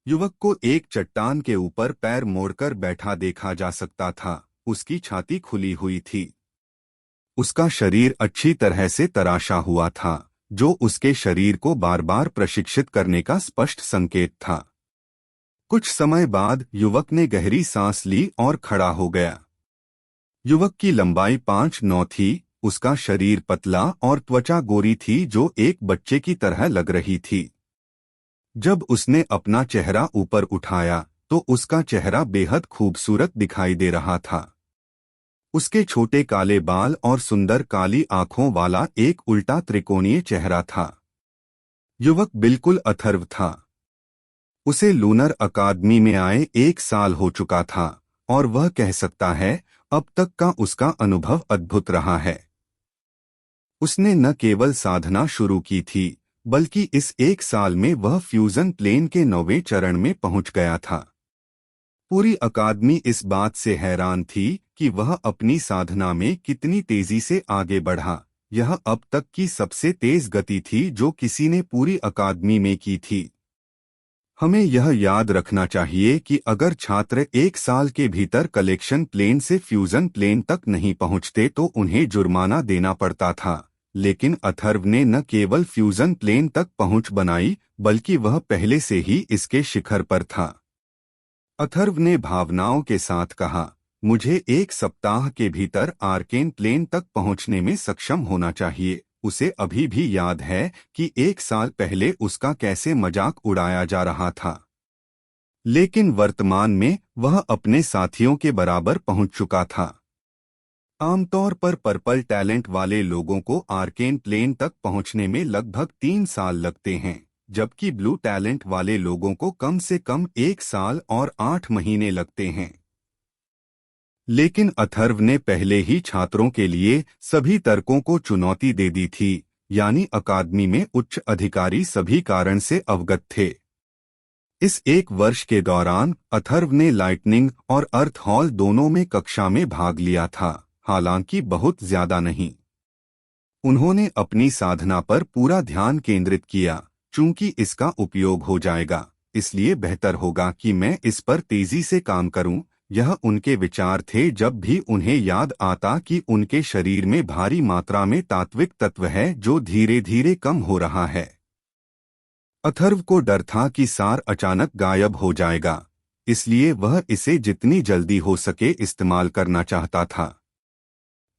युवक को एक चट्टान के ऊपर पैर मोड़कर बैठा देखा जा सकता था। उसकी छाती खुली हुई थी। उसका शरीर अच्छी तरह से तराशा हुआ था, जो उसके शरीर को बार बार प्रशिक्षित करने का स्पष्ट संकेत था। कुछ समय बाद युवक ने गहरी सांस ली और खड़ा हो गया। युवक की लंबाई 5'9" थी। उसका शरीर पतला और त्वचा गोरी थी, जो एक बच्चे की तरह लग रही थी। जब उसने अपना चेहरा ऊपर उठाया तो उसका चेहरा बेहद खूबसूरत दिखाई दे रहा था। उसके छोटे काले बाल और सुंदर काली आंखों वाला एक उल्टा त्रिकोणीय चेहरा था। युवक बिल्कुल अथर्व था। उसे लूनर अकादमी में आए 1 साल हो चुका था और वह कह सकता है अब तक का उसका अनुभव अद्भुत रहा है। उसने न केवल साधना शुरू की थी, बल्कि इस 1 साल में वह फ्यूजन प्लेन के 9वें चरण में पहुंच गया था। पूरी अकादमी इस बात से हैरान थी कि वह अपनी साधना में कितनी तेजी से आगे बढ़ा। यह अब तक की सबसे तेज गति थी जो किसी ने पूरी अकादमी में की थी। हमें यह याद रखना चाहिए कि अगर छात्र 1 साल के भीतर कलेक्शन प्लेन से फ्यूजन प्लेन तक नहीं पहुंचते तो उन्हें जुर्माना देना पड़ता था। लेकिन अथर्व ने न केवल फ्यूजन प्लेन तक पहुंच बनाई, बल्कि वह पहले से ही इसके शिखर पर था। अथर्व ने भावनाओं के साथ कहा, मुझे 1 सप्ताह के भीतर आर्केन प्लेन तक पहुंचने में सक्षम होना चाहिए। उसे अभी भी याद है कि 1 साल पहले उसका कैसे मजाक उड़ाया जा रहा था। लेकिन वर्तमान में वह अपने साथियों के बराबर पहुंच चुका था। आमतौर पर पर्पल टैलेंट वाले लोगों को आर्केन प्लेन तक पहुंचने में लगभग 3 साल लगते हैं, जबकि ब्लू टैलेंट वाले लोगों को कम से कम 1 साल और 8 महीने लगते हैं। लेकिन अथर्व ने पहले ही छात्रों के लिए सभी तर्कों को चुनौती दे दी थी, यानी अकादमी में उच्च अधिकारी सभी कारण से अवगत थे। इस 1 वर्ष के दौरान अथर्व ने लाइटनिंग और अर्थ हॉल दोनों में कक्षा में भाग लिया था, हालांकि बहुत ज्यादा नहीं। उन्होंने अपनी साधना पर पूरा ध्यान केंद्रित किया। चूंकि इसका उपयोग हो जाएगा, इसलिए बेहतर होगा कि मैं इस पर तेजी से काम करूं। यह उनके विचार थे जब भी उन्हें याद आता कि उनके शरीर में भारी मात्रा में तात्विक तत्व है जो धीरे धीरे कम हो रहा है। अथर्व को डर था कि सार अचानक गायब हो जाएगा, इसलिए वह इसे जितनी जल्दी हो सके इस्तेमाल करना चाहता था।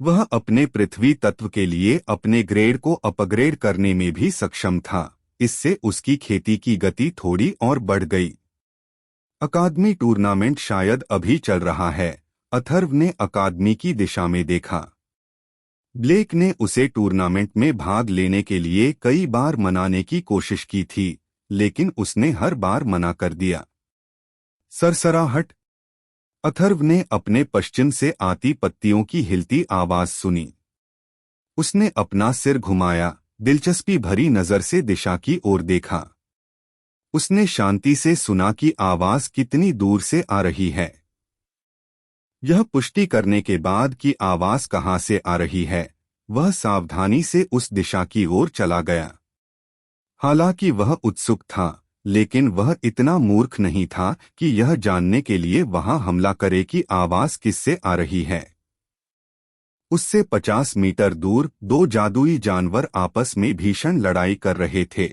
वह अपने पृथ्वी तत्व के लिए अपने ग्रेड को अपग्रेड करने में भी सक्षम था। इससे उसकी खेती की गति थोड़ी और बढ़ गई। अकादमी टूर्नामेंट शायद अभी चल रहा है। अथर्व ने अकादमी की दिशा में देखा। ब्लेक ने उसे टूर्नामेंट में भाग लेने के लिए कई बार मनाने की कोशिश की थी, लेकिन उसने हर बार मना कर दिया। सरसराहट। अथर्व ने अपने पश्चिम से आती पत्तियों की हिलती आवाज सुनी। उसने अपना सिर घुमाया, दिलचस्पी भरी नजर से दिशा की ओर देखा। उसने शांति से सुना कि आवाज कितनी दूर से आ रही है। यह पुष्टि करने के बाद कि आवाज कहां से आ रही है, वह सावधानी से उस दिशा की ओर चला गया। हालांकि वह उत्सुक था, लेकिन वह इतना मूर्ख नहीं था कि यह जानने के लिए वहां हमला करे कि आवाज किससे आ रही है। उससे 50 मीटर दूर 2 जादुई जानवर आपस में भीषण लड़ाई कर रहे थे।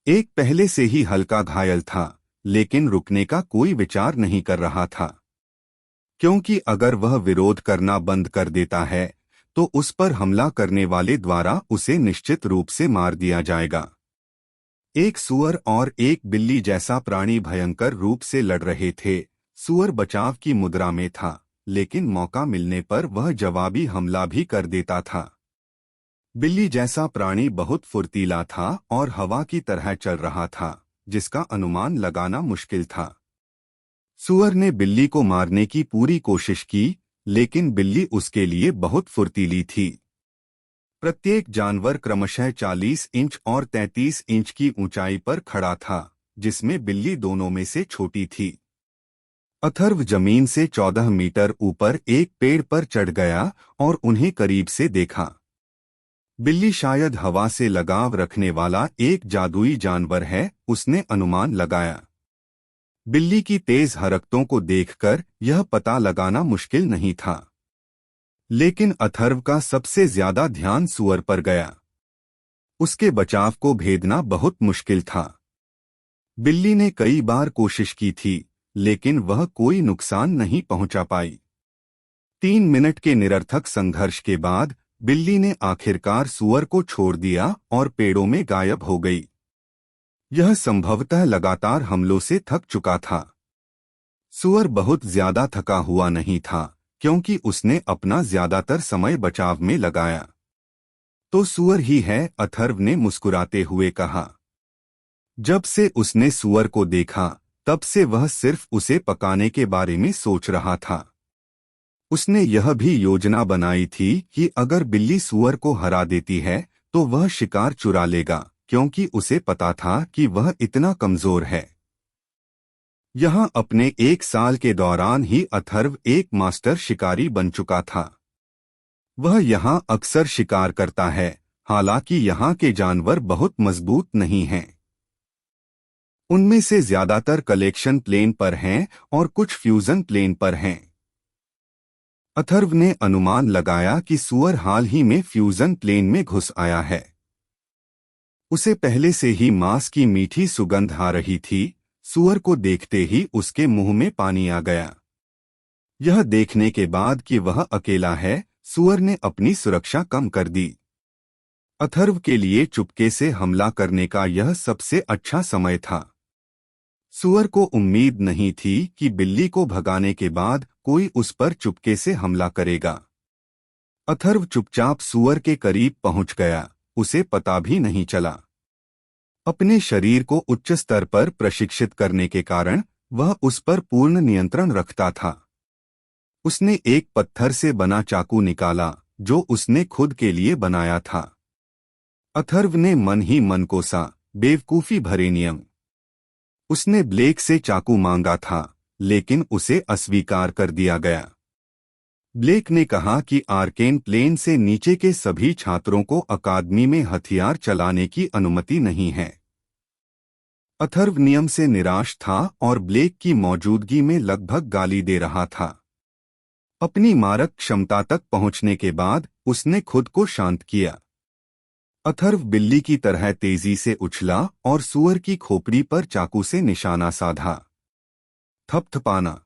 एक पहले से ही हल्का घायल था, लेकिन रुकने का कोई विचार नहीं कर रहा था, क्योंकि अगर वह विरोध करना बंद कर देता है तो उस पर हमला करने वाले द्वारा उसे निश्चित रूप से मार दिया जाएगा। एक सूअर और एक बिल्ली जैसा प्राणी भयंकर रूप से लड़ रहे थे। सूअर बचाव की मुद्रा में था, लेकिन मौका मिलने पर वह जवाबी हमला भी कर देता था। बिल्ली जैसा प्राणी बहुत फुर्तीला था और हवा की तरह चल रहा था, जिसका अनुमान लगाना मुश्किल था। सूअर ने बिल्ली को मारने की पूरी कोशिश की, लेकिन बिल्ली उसके लिए बहुत फुर्तीली थी। प्रत्येक जानवर क्रमशः 40 इंच और 33 इंच की ऊंचाई पर खड़ा था, जिसमें बिल्ली दोनों में से छोटी थी। अथर्व जमीन से 14 मीटर ऊपर एक पेड़ पर चढ़ गया और उन्हें करीब से देखा। बिल्ली शायद हवा से लगाव रखने वाला एक जादुई जानवर है, उसने अनुमान लगाया। बिल्ली की तेज हरकतों को देखकर यह पता लगाना मुश्किल नहीं था, लेकिन अथर्व का सबसे ज्यादा ध्यान सूअर पर गया। उसके बचाव को भेदना बहुत मुश्किल था। बिल्ली ने कई बार कोशिश की थी, लेकिन वह कोई नुकसान नहीं पहुंचा पाई। 3 मिनट के निरर्थक संघर्ष के बाद बिल्ली ने आखिरकार सूअर को छोड़ दिया और पेड़ों में गायब हो गई। यह संभवतः लगातार हमलों से थक चुका था। सूअर बहुत ज्यादा थका हुआ नहीं था, क्योंकि उसने अपना ज्यादातर समय बचाव में लगाया। तो सूअर ही है, अथर्व ने मुस्कुराते हुए कहा। जब से उसने सूअर को देखा, तब से वह सिर्फ उसे पकाने के बारे में सोच रहा था। उसने यह भी योजना बनाई थी कि अगर बिल्ली सूअर को हरा देती है तो वह शिकार चुरा लेगा, क्योंकि उसे पता था कि वह इतना कमजोर है। यहाँ अपने 1 साल के दौरान ही अथर्व एक मास्टर शिकारी बन चुका था। वह यहाँ अक्सर शिकार करता है, हालांकि यहाँ के जानवर बहुत मजबूत नहीं हैं। उनमें से ज्यादातर कलेक्शन प्लेन पर हैं और कुछ फ्यूजन प्लेन पर हैं। अथर्व ने अनुमान लगाया कि सूअर हाल ही में फ्यूजन प्लेन में घुस आया है। उसे पहले से ही मांस की मीठी सुगंध आ रही थी। सूअर को देखते ही उसके मुंह में पानी आ गया। यह देखने के बाद कि वह अकेला है, सूअर ने अपनी सुरक्षा कम कर दी। अथर्व के लिए चुपके से हमला करने का यह सबसे अच्छा समय था। सूअर को उम्मीद नहीं थी कि बिल्ली को भगाने के बाद कोई उस पर चुपके से हमला करेगा। अथर्व चुपचाप सूअर के करीब पहुंच गया, उसे पता भी नहीं चला। अपने शरीर को उच्च स्तर पर प्रशिक्षित करने के कारण वह उस पर पूर्ण नियंत्रण रखता था। उसने एक पत्थर से बना चाकू निकाला, जो उसने खुद के लिए बनाया था। अथर्व ने मन ही मन कोसा, बेवकूफी भरे नियम। उसने ब्लेक से चाकू मांगा था, लेकिन उसे अस्वीकार कर दिया गया। ब्लेक ने कहा कि आर्केन प्लेन से नीचे के सभी छात्रों को अकादमी में हथियार चलाने की अनुमति नहीं है। अथर्व नियम से निराश था और ब्लेक की मौजूदगी में लगभग गाली दे रहा था। अपनी मारक क्षमता तक पहुंचने के बाद उसने खुद को शांत किया। अथर्व बिल्ली की तरह तेजी से उछला और सूअर की खोपड़ी पर चाकू से निशाना साधा। थपथपाना।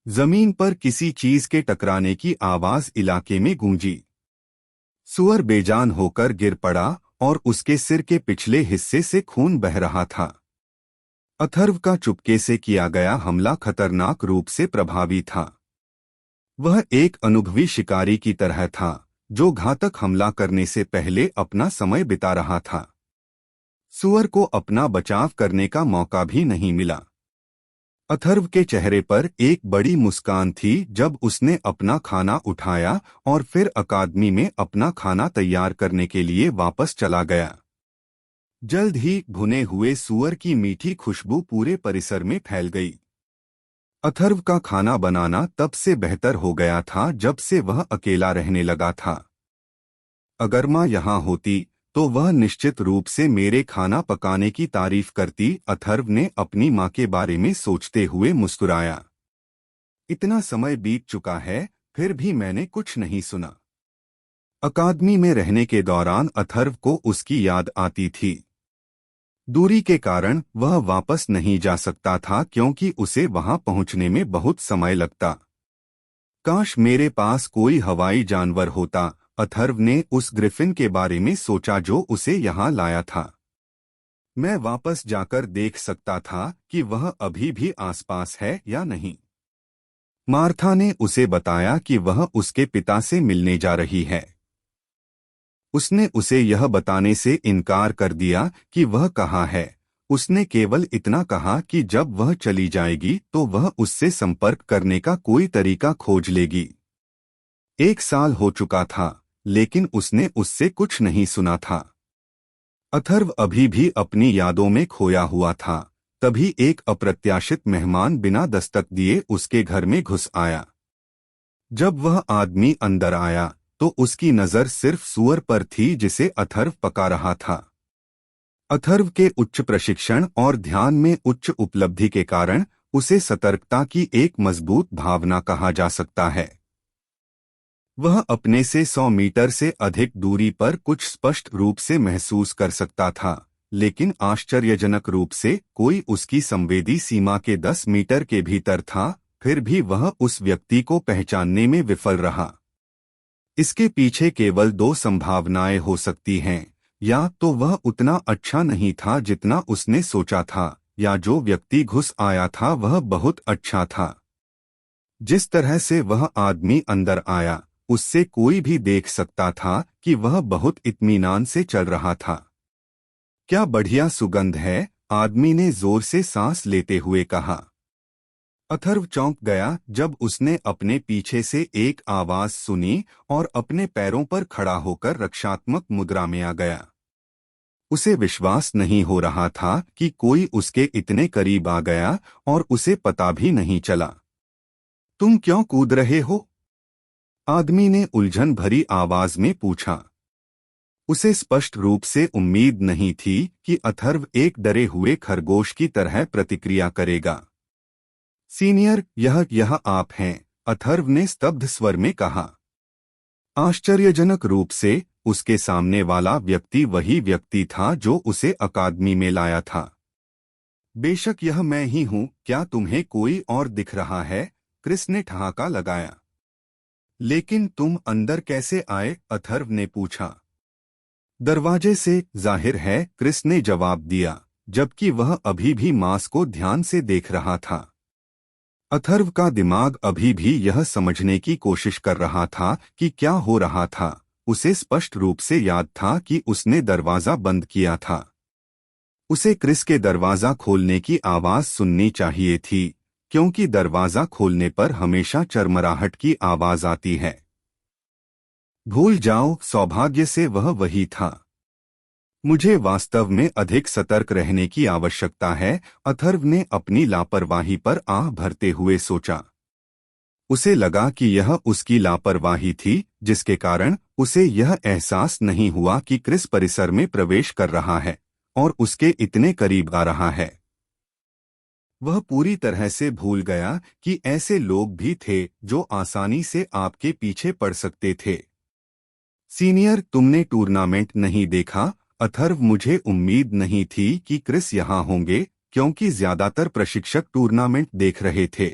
जमीन पर किसी चीज के टकराने की आवाज इलाके में गूंजी। सूअर बेजान होकर गिर पड़ा और उसके सिर के पिछले हिस्से से खून बह रहा था। अथर्व का चुपके से किया गया हमला खतरनाक रूप से प्रभावी था। वह एक अनुभवी शिकारी की तरह था, जो घातक हमला करने से पहले अपना समय बिता रहा था। सूअर को अपना बचाव करने का मौका भी नहीं मिला। अथर्व के चेहरे पर एक बड़ी मुस्कान थी जब उसने अपना खाना उठाया और फिर अकादमी में अपना खाना तैयार करने के लिए वापस चला गया। जल्द ही भुने हुए सूअर की मीठी खुशबू पूरे परिसर में फैल गई। अथर्व का खाना बनाना तब से बेहतर हो गया था जब से वह अकेला रहने लगा था। अगर माँ यहाँ होती तो वह निश्चित रूप से मेरे खाना पकाने की तारीफ करती, अथर्व ने अपनी माँ के बारे में सोचते हुए मुस्कुराया। इतना समय बीत चुका है, फिर भी मैंने कुछ नहीं सुना। अकादमी में रहने के दौरान अथर्व को उसकी याद आती थी। दूरी के कारण वह वापस नहीं जा सकता था, क्योंकि उसे वहां पहुंचने में बहुत समय लगता। काश मेरे पास कोई हवाई जानवर होता, अथर्व ने उस ग्रिफिन के बारे में सोचा जो उसे यहाँ लाया था। मैं वापस जाकर देख सकता था कि वह अभी भी आसपास है या नहीं। मार्था ने उसे बताया कि वह उसके पिता से मिलने जा रही है। उसने उसे यह बताने से इनकार कर दिया कि वह कहाँ है। उसने केवल इतना कहा कि जब वह चली जाएगी तो वह उससे संपर्क करने का कोई तरीका खोज लेगी। 1 साल हो चुका था, लेकिन उसने उससे कुछ नहीं सुना था। अथर्व अभी भी अपनी यादों में खोया हुआ था। तभी एक अप्रत्याशित मेहमान बिना दस्तक दिए उसके घर में घुस आया। जब वह आदमी अंदर आया तो उसकी नजर सिर्फ सूअर पर थी जिसे अथर्व पका रहा था। अथर्व के उच्च प्रशिक्षण और ध्यान में उच्च उपलब्धि के कारण उसे सतर्कता की एक मजबूत भावना कहा जा सकता है। वह अपने से 100 मीटर से अधिक दूरी पर कुछ स्पष्ट रूप से महसूस कर सकता था, लेकिन आश्चर्यजनक रूप से कोई उसकी संवेदी सीमा के 10 मीटर के भीतर था। फिर भी वह उस व्यक्ति को पहचानने में विफल रहा। इसके पीछे केवल दो संभावनाएं हो सकती हैं, या तो वह उतना अच्छा नहीं था जितना उसने सोचा था, या जो व्यक्ति घुस आया था वह बहुत अच्छा था। जिस तरह से वह आदमी अंदर आया, उससे कोई भी देख सकता था कि वह बहुत इत्मीनान से चल रहा था। क्या बढ़िया सुगंध है, आदमी ने जोर से सांस लेते हुए कहा। अथर्व चौंक गया जब उसने अपने पीछे से एक आवाज सुनी और अपने पैरों पर खड़ा होकर रक्षात्मक मुद्रा में आ गया। उसे विश्वास नहीं हो रहा था कि कोई उसके इतने करीब आ गया और उसे पता भी नहीं चला। तुम क्यों कूद रहे हो? आदमी ने उलझन भरी आवाज में पूछा। उसे स्पष्ट रूप से उम्मीद नहीं थी कि अथर्व एक डरे हुए खरगोश की तरह प्रतिक्रिया करेगा। सीनियर, यह आप हैं, अथर्व ने स्तब्ध स्वर में कहा। आश्चर्यजनक रूप से उसके सामने वाला व्यक्ति वही व्यक्ति था जो उसे अकादमी में लाया था। बेशक यह मैं ही हूं, क्या तुम्हें कोई और दिख रहा है? क्रिस ने ठहाका लगाया। लेकिन तुम अंदर कैसे आए? अथर्व ने पूछा। दरवाजे से, जाहिर है, क्रिस ने जवाब दिया, जबकि वह अभी भी मांस को ध्यान से देख रहा था। अथर्व का दिमाग अभी भी यह समझने की कोशिश कर रहा था कि क्या हो रहा था। उसे स्पष्ट रूप से याद था कि उसने दरवाजा बंद किया था। उसे क्रिस के दरवाजा खोलने की आवाज सुननी चाहिए थी, क्योंकि दरवाजा खोलने पर हमेशा चरमराहट की आवाज आती है। भूल जाओ, सौभाग्य से वह वही था। मुझे वास्तव में अधिक सतर्क रहने की आवश्यकता है, अथर्व ने अपनी लापरवाही पर आह भरते हुए सोचा। उसे लगा कि यह उसकी लापरवाही थी जिसके कारण उसे यह एहसास नहीं हुआ कि क्रिस परिसर में प्रवेश कर रहा है और उसके इतने करीब आ रहा है। वह पूरी तरह से भूल गया कि ऐसे लोग भी थे जो आसानी से आपके पीछे पड़ सकते थे। सीनियर, तुमने टूर्नामेंट नहीं देखा? अथर्व, मुझे उम्मीद नहीं थी कि क्रिस यहाँ होंगे, क्योंकि ज्यादातर प्रशिक्षक टूर्नामेंट देख रहे थे।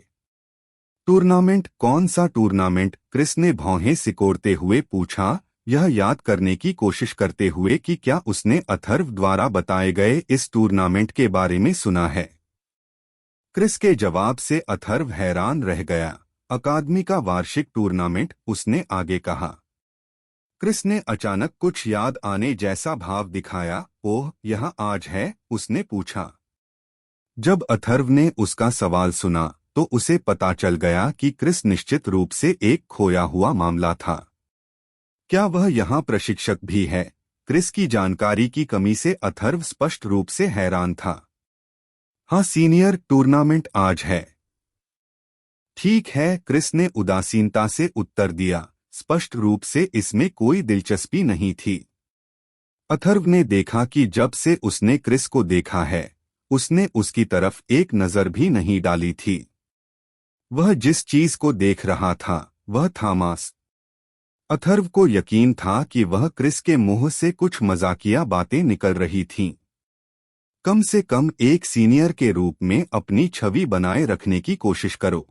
टूर्नामेंट? कौन सा टूर्नामेंट? क्रिस ने भौहें सिकोड़ते हुए पूछा, यह याद करने की कोशिश करते हुए कि क्या उसने अथर्व द्वारा बताए गए इस टूर्नामेंट के बारे में सुना है। क्रिस के जवाब से अथर्व हैरान रह गया। अकादमी का वार्षिक टूर्नामेंट, उसने आगे कहा। क्रिस ने अचानक कुछ याद आने जैसा भाव दिखाया। ओह, यह आज है? उसने पूछा। जब अथर्व ने उसका सवाल सुना तो उसे पता चल गया कि क्रिस निश्चित रूप से एक खोया हुआ मामला था। क्या वह यहाँ प्रशिक्षक भी है? क्रिस की जानकारी की कमी से अथर्व स्पष्ट रूप से हैरान था। हाँ सीनियर, टूर्नामेंट आज है। ठीक है, क्रिस ने उदासीनता से उत्तर दिया। स्पष्ट रूप से इसमें कोई दिलचस्पी नहीं थी। अथर्व ने देखा कि जब से उसने क्रिस को देखा है, उसने उसकी तरफ एक नजर भी नहीं डाली थी। वह जिस चीज को देख रहा था वह था मांस। अथर्व को यकीन था कि वह क्रिस के मुंह से कुछ मजाकिया बातें निकल रही थीं। कम से कम एक सीनियर के रूप में अपनी छवि बनाए रखने की कोशिश करो।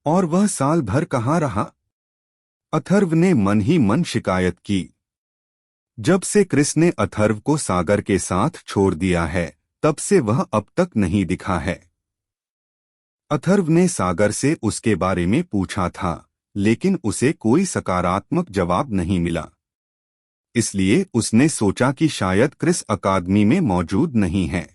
और वह साल भर कहाँ रहा? अथर्व ने मन ही मन शिकायत की। जब से क्रिस ने अथर्व को सागर के साथ छोड़ दिया है, तब से वह अब तक नहीं दिखा है। अथर्व ने सागर से उसके बारे में पूछा था, लेकिन उसे कोई सकारात्मक जवाब नहीं मिला। इसलिए उसने सोचा कि शायद क्रिस अकादमी में मौजूद नहीं है।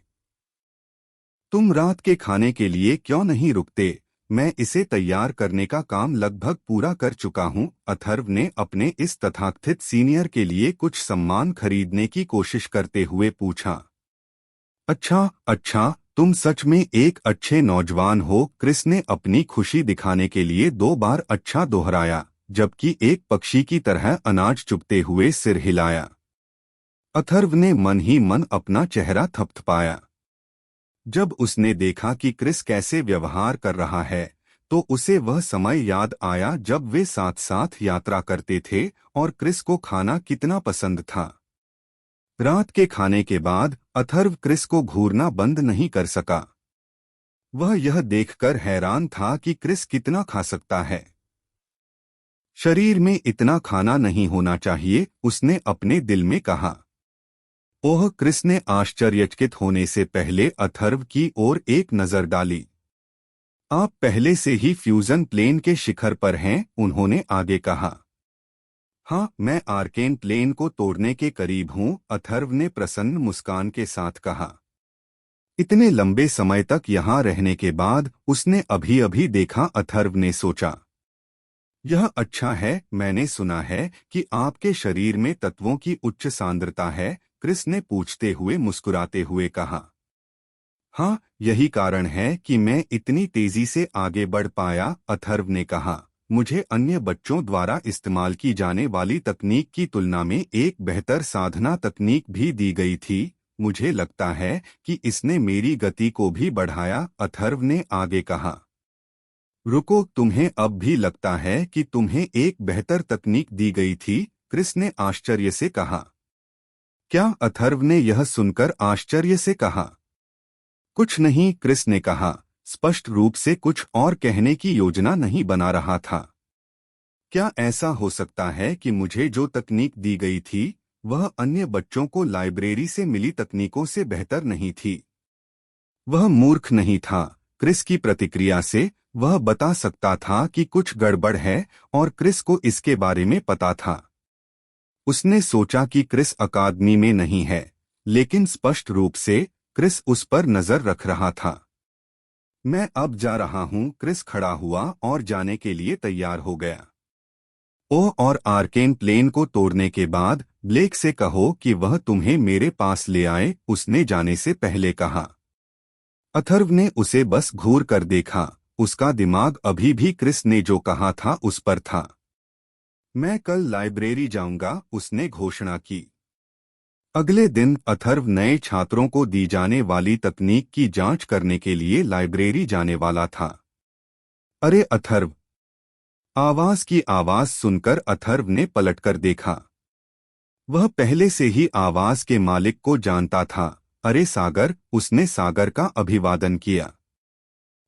तुम रात के खाने के लिए क्यों नहीं रुकते? मैं इसे तैयार करने का काम लगभग पूरा कर चुका हूं। अथर्व ने अपने इस तथाकथित सीनियर के लिए कुछ सम्मान खरीदने की कोशिश करते हुए पूछा। अच्छा अच्छा, तुम सच में एक अच्छे नौजवान हो। क्रिस ने अपनी खुशी दिखाने के लिए 2 बार अच्छा दोहराया, जबकि एक पक्षी की तरह अनाज चुभते हुए सिर हिलाया। अथर्व ने मन ही मन अपना चेहरा थपथपाया। जब उसने देखा कि क्रिस कैसे व्यवहार कर रहा है, तो उसे वह समय याद आया जब वे साथ साथ यात्रा करते थे और क्रिस को खाना कितना पसंद था। रात के खाने के बाद अथर्व क्रिस को घूरना बंद नहीं कर सका। वह यह देखकर हैरान था कि क्रिस कितना खा सकता है। शरीर में इतना खाना नहीं होना चाहिए, उसने अपने दिल में कहा। ओह, क्रिस ने आश्चर्यचकित होने से पहले अथर्व की ओर एक नजर डाली। आप पहले से ही फ्यूजन प्लेन के शिखर पर हैं, उन्होंने आगे कहा। हाँ, मैं आर्केन प्लेन को तोड़ने के करीब हूँ, अथर्व ने प्रसन्न मुस्कान के साथ कहा। इतने लंबे समय तक यहाँ रहने के बाद उसने अभी अभी देखा, अथर्व ने सोचा। यह अच्छा है, मैंने सुना है कि आपके शरीर में तत्वों की उच्च सांद्रता है, क्रिस ने पूछते हुए मुस्कुराते हुए कहा। हाँ, यही कारण है कि मैं इतनी तेजी से आगे बढ़ पाया, अथर्व ने कहा। मुझे अन्य बच्चों द्वारा इस्तेमाल की जाने वाली तकनीक की तुलना में एक बेहतर साधना तकनीक भी दी गई थी। मुझे लगता है कि इसने मेरी गति को भी बढ़ाया, अथर्व ने आगे कहा। रुको, तुम्हें अब भी लगता है कि तुम्हें एक बेहतर तकनीक दी गई थी? क्रिस ने आश्चर्य से कहा। क्या? अथर्व ने यह सुनकर आश्चर्य से कहा। कुछ नहीं, क्रिस ने कहा, स्पष्ट रूप से कुछ और कहने की योजना नहीं बना रहा था। क्या ऐसा हो सकता है कि मुझे जो तकनीक दी गई थी, वह अन्य बच्चों को लाइब्रेरी से मिली तकनीकों से बेहतर नहीं थी? वह मूर्ख नहीं था। क्रिस की प्रतिक्रिया से वह बता सकता था कि कुछ गड़बड़ है और क्रिस को इसके बारे में पता था। उसने सोचा कि क्रिस अकादमी में नहीं है, लेकिन स्पष्ट रूप से क्रिस उस पर नजर रख रहा था। मैं अब जा रहा हूँ, क्रिस खड़ा हुआ और जाने के लिए तैयार हो गया। ओह, और आर्केन प्लेन को तोड़ने के बाद ब्लेक से कहो कि वह तुम्हें मेरे पास ले आए, उसने जाने से पहले कहा। अथर्व ने उसे बस घूर कर देखा। उसका दिमाग अभी भी क्रिस ने जो कहा था उस पर था। मैं कल लाइब्रेरी जाऊंगा, उसने घोषणा की। अगले दिन अथर्व नए छात्रों को दी जाने वाली तकनीक की जांच करने के लिए लाइब्रेरी जाने वाला था। अरे अथर्व! आवाज की आवाज सुनकर अथर्व ने पलटकर देखा। वह पहले से ही आवाज के मालिक को जानता था। अरे सागर! उसने सागर का अभिवादन किया।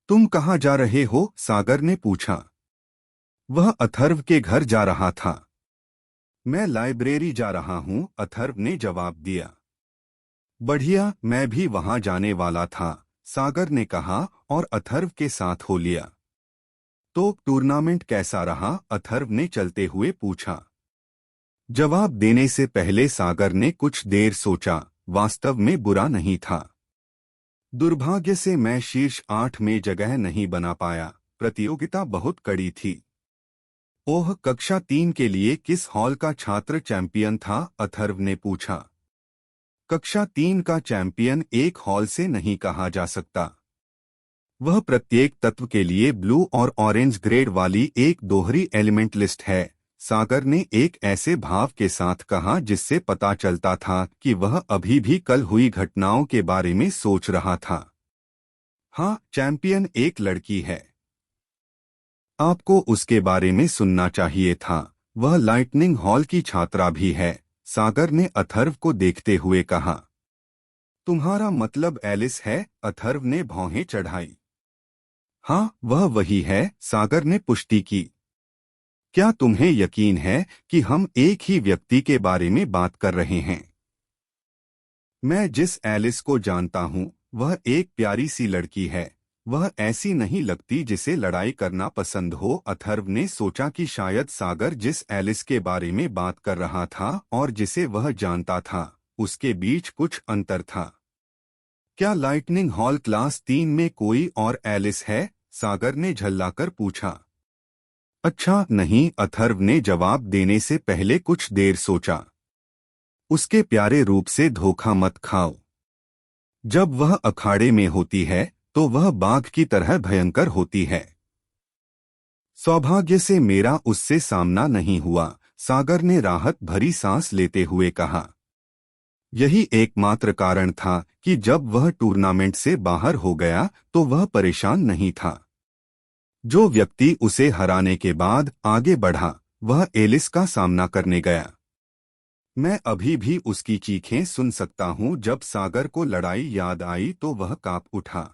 तुम कहाँ जा रहे हो? सागर ने पूछा। वह अथर्व के घर जा रहा था। मैं लाइब्रेरी जा रहा हूँ, अथर्व ने जवाब दिया। बढ़िया, मैं भी वहां जाने वाला था, सागर ने कहा और अथर्व के साथ हो लिया। तो टूर्नामेंट कैसा रहा? अथर्व ने चलते हुए पूछा। जवाब देने से पहले सागर ने कुछ देर सोचा। वास्तव में बुरा नहीं था। दुर्भाग्य से मैं शीर्ष 8 में जगह नहीं बना पाया। प्रतियोगिता बहुत कड़ी थी। ओह, कक्षा 3 के लिए किस हॉल का छात्र चैंपियन था? अथर्व ने पूछा। कक्षा 3 का चैंपियन एक हॉल से नहीं कहा जा सकता। वह प्रत्येक तत्व के लिए ब्लू और ऑरेंज ग्रेड वाली एक दोहरी एलिमेंट लिस्ट है, सागर ने एक ऐसे भाव के साथ कहा जिससे पता चलता था कि वह अभी भी कल हुई घटनाओं के बारे में सोच रहा था। हाँ, चैंपियन एक लड़की है। आपको उसके बारे में सुनना चाहिए था। वह लाइटनिंग हॉल की छात्रा भी है, सागर ने अथर्व को देखते हुए कहा। तुम्हारा मतलब एलिस है? अथर्व ने भौहें चढ़ाई। हाँ, वह वही है, सागर ने पुष्टि की। क्या तुम्हें यकीन है कि हम एक ही व्यक्ति के बारे में बात कर रहे हैं? मैं जिस एलिस को जानता हूँ, वह एक प्यारी सी लड़की है। वह ऐसी नहीं लगती जिसे लड़ाई करना पसंद हो। अथर्व ने सोचा कि शायद सागर जिस एलिस के बारे में बात कर रहा था और जिसे वह जानता था, उसके बीच कुछ अंतर था। क्या लाइटनिंग हॉल क्लास 3 में कोई और एलिस है? सागर ने झल्लाकर पूछा। अच्छा नहीं, अथर्व ने जवाब देने से पहले कुछ देर सोचा। उसके प्यारे रूप से धोखा मत खाओ। जब वह अखाड़े में होती है तो वह बाघ की तरह भयंकर होती है। सौभाग्य से मेरा उससे सामना नहीं हुआ, सागर ने राहत भरी सांस लेते हुए कहा। यही एकमात्र कारण था कि जब वह टूर्नामेंट से बाहर हो गया तो वह परेशान नहीं था। जो व्यक्ति उसे हराने के बाद आगे बढ़ा वह एलिस का सामना करने गया। मैं अभी भी उसकी चीखें सुन सकता हूं। जब सागर को लड़ाई याद आई तो वह कांप उठा।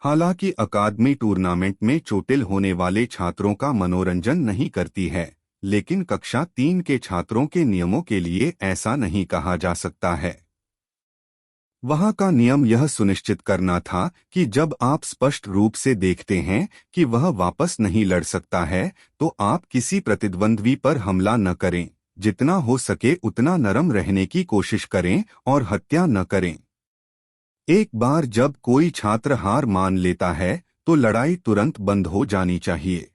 हालांकि अकादमी टूर्नामेंट में चोटिल होने वाले छात्रों का मनोरंजन नहीं करती है, लेकिन कक्षा 3 के छात्रों के नियमों के लिए ऐसा नहीं कहा जा सकता है। वहां का नियम यह सुनिश्चित करना था कि जब आप स्पष्ट रूप से देखते हैं कि वह वापस नहीं लड़ सकता है, तो आप किसी प्रतिद्वंद्वी पर हमला न करें। जितना हो सके उतना नरम रहने की कोशिश करें और हत्या न करें। एक बार जब कोई छात्र हार मान लेता है तो लड़ाई तुरंत बंद हो जानी चाहिए।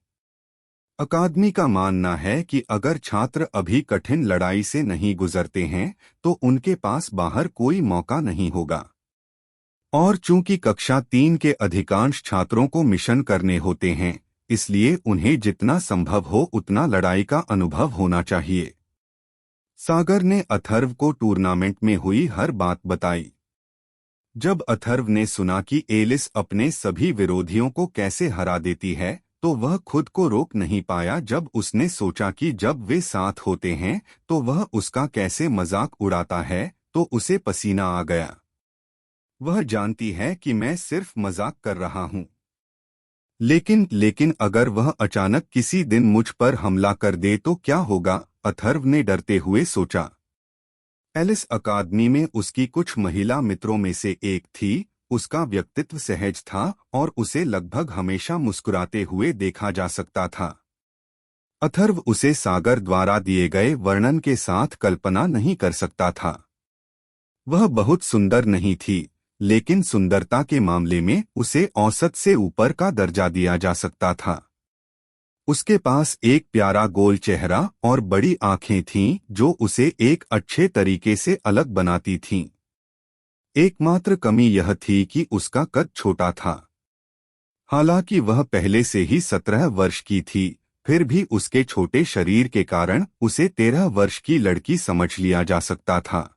अकादमी का मानना है कि अगर छात्र अभी कठिन लड़ाई से नहीं गुजरते हैं तो उनके पास बाहर कोई मौका नहीं होगा। और चूंकि कक्षा 3 के अधिकांश छात्रों को मिशन करने होते हैं, इसलिए उन्हें जितना संभव हो उतना लड़ाई का अनुभव होना चाहिए। सागर ने अथर्व को टूर्नामेंट में हुई हर बात बताई। जब अथर्व ने सुना कि एलिस अपने सभी विरोधियों को कैसे हरा देती है तो वह खुद को रोक नहीं पाया। जब उसने सोचा कि जब वे साथ होते हैं तो वह उसका कैसे मजाक उड़ाता है तो उसे पसीना आ गया। वह जानती है कि मैं सिर्फ मजाक कर रहा हूं, लेकिन अगर वह अचानक किसी दिन मुझ पर हमला कर दे तो क्या होगा, अथर्व ने डरते हुए सोचा। एलिस अकादमी में उसकी कुछ महिला मित्रों में से एक थी। उसका व्यक्तित्व सहज था और उसे लगभग हमेशा मुस्कुराते हुए देखा जा सकता था। अथर्व उसे सागर द्वारा दिए गए वर्णन के साथ कल्पना नहीं कर सकता था। वह बहुत सुंदर नहीं थी, लेकिन सुंदरता के मामले में उसे औसत से ऊपर का दर्जा दिया जा सकता था। उसके पास एक प्यारा गोल चेहरा और बड़ी आंखें थीं जो उसे एक अच्छे तरीके से अलग बनाती थीं। एकमात्र कमी यह थी कि उसका कद छोटा था। हालांकि वह पहले से ही 17 वर्ष की थी, फिर भी उसके छोटे शरीर के कारण उसे 13 वर्ष की लड़की समझ लिया जा सकता था।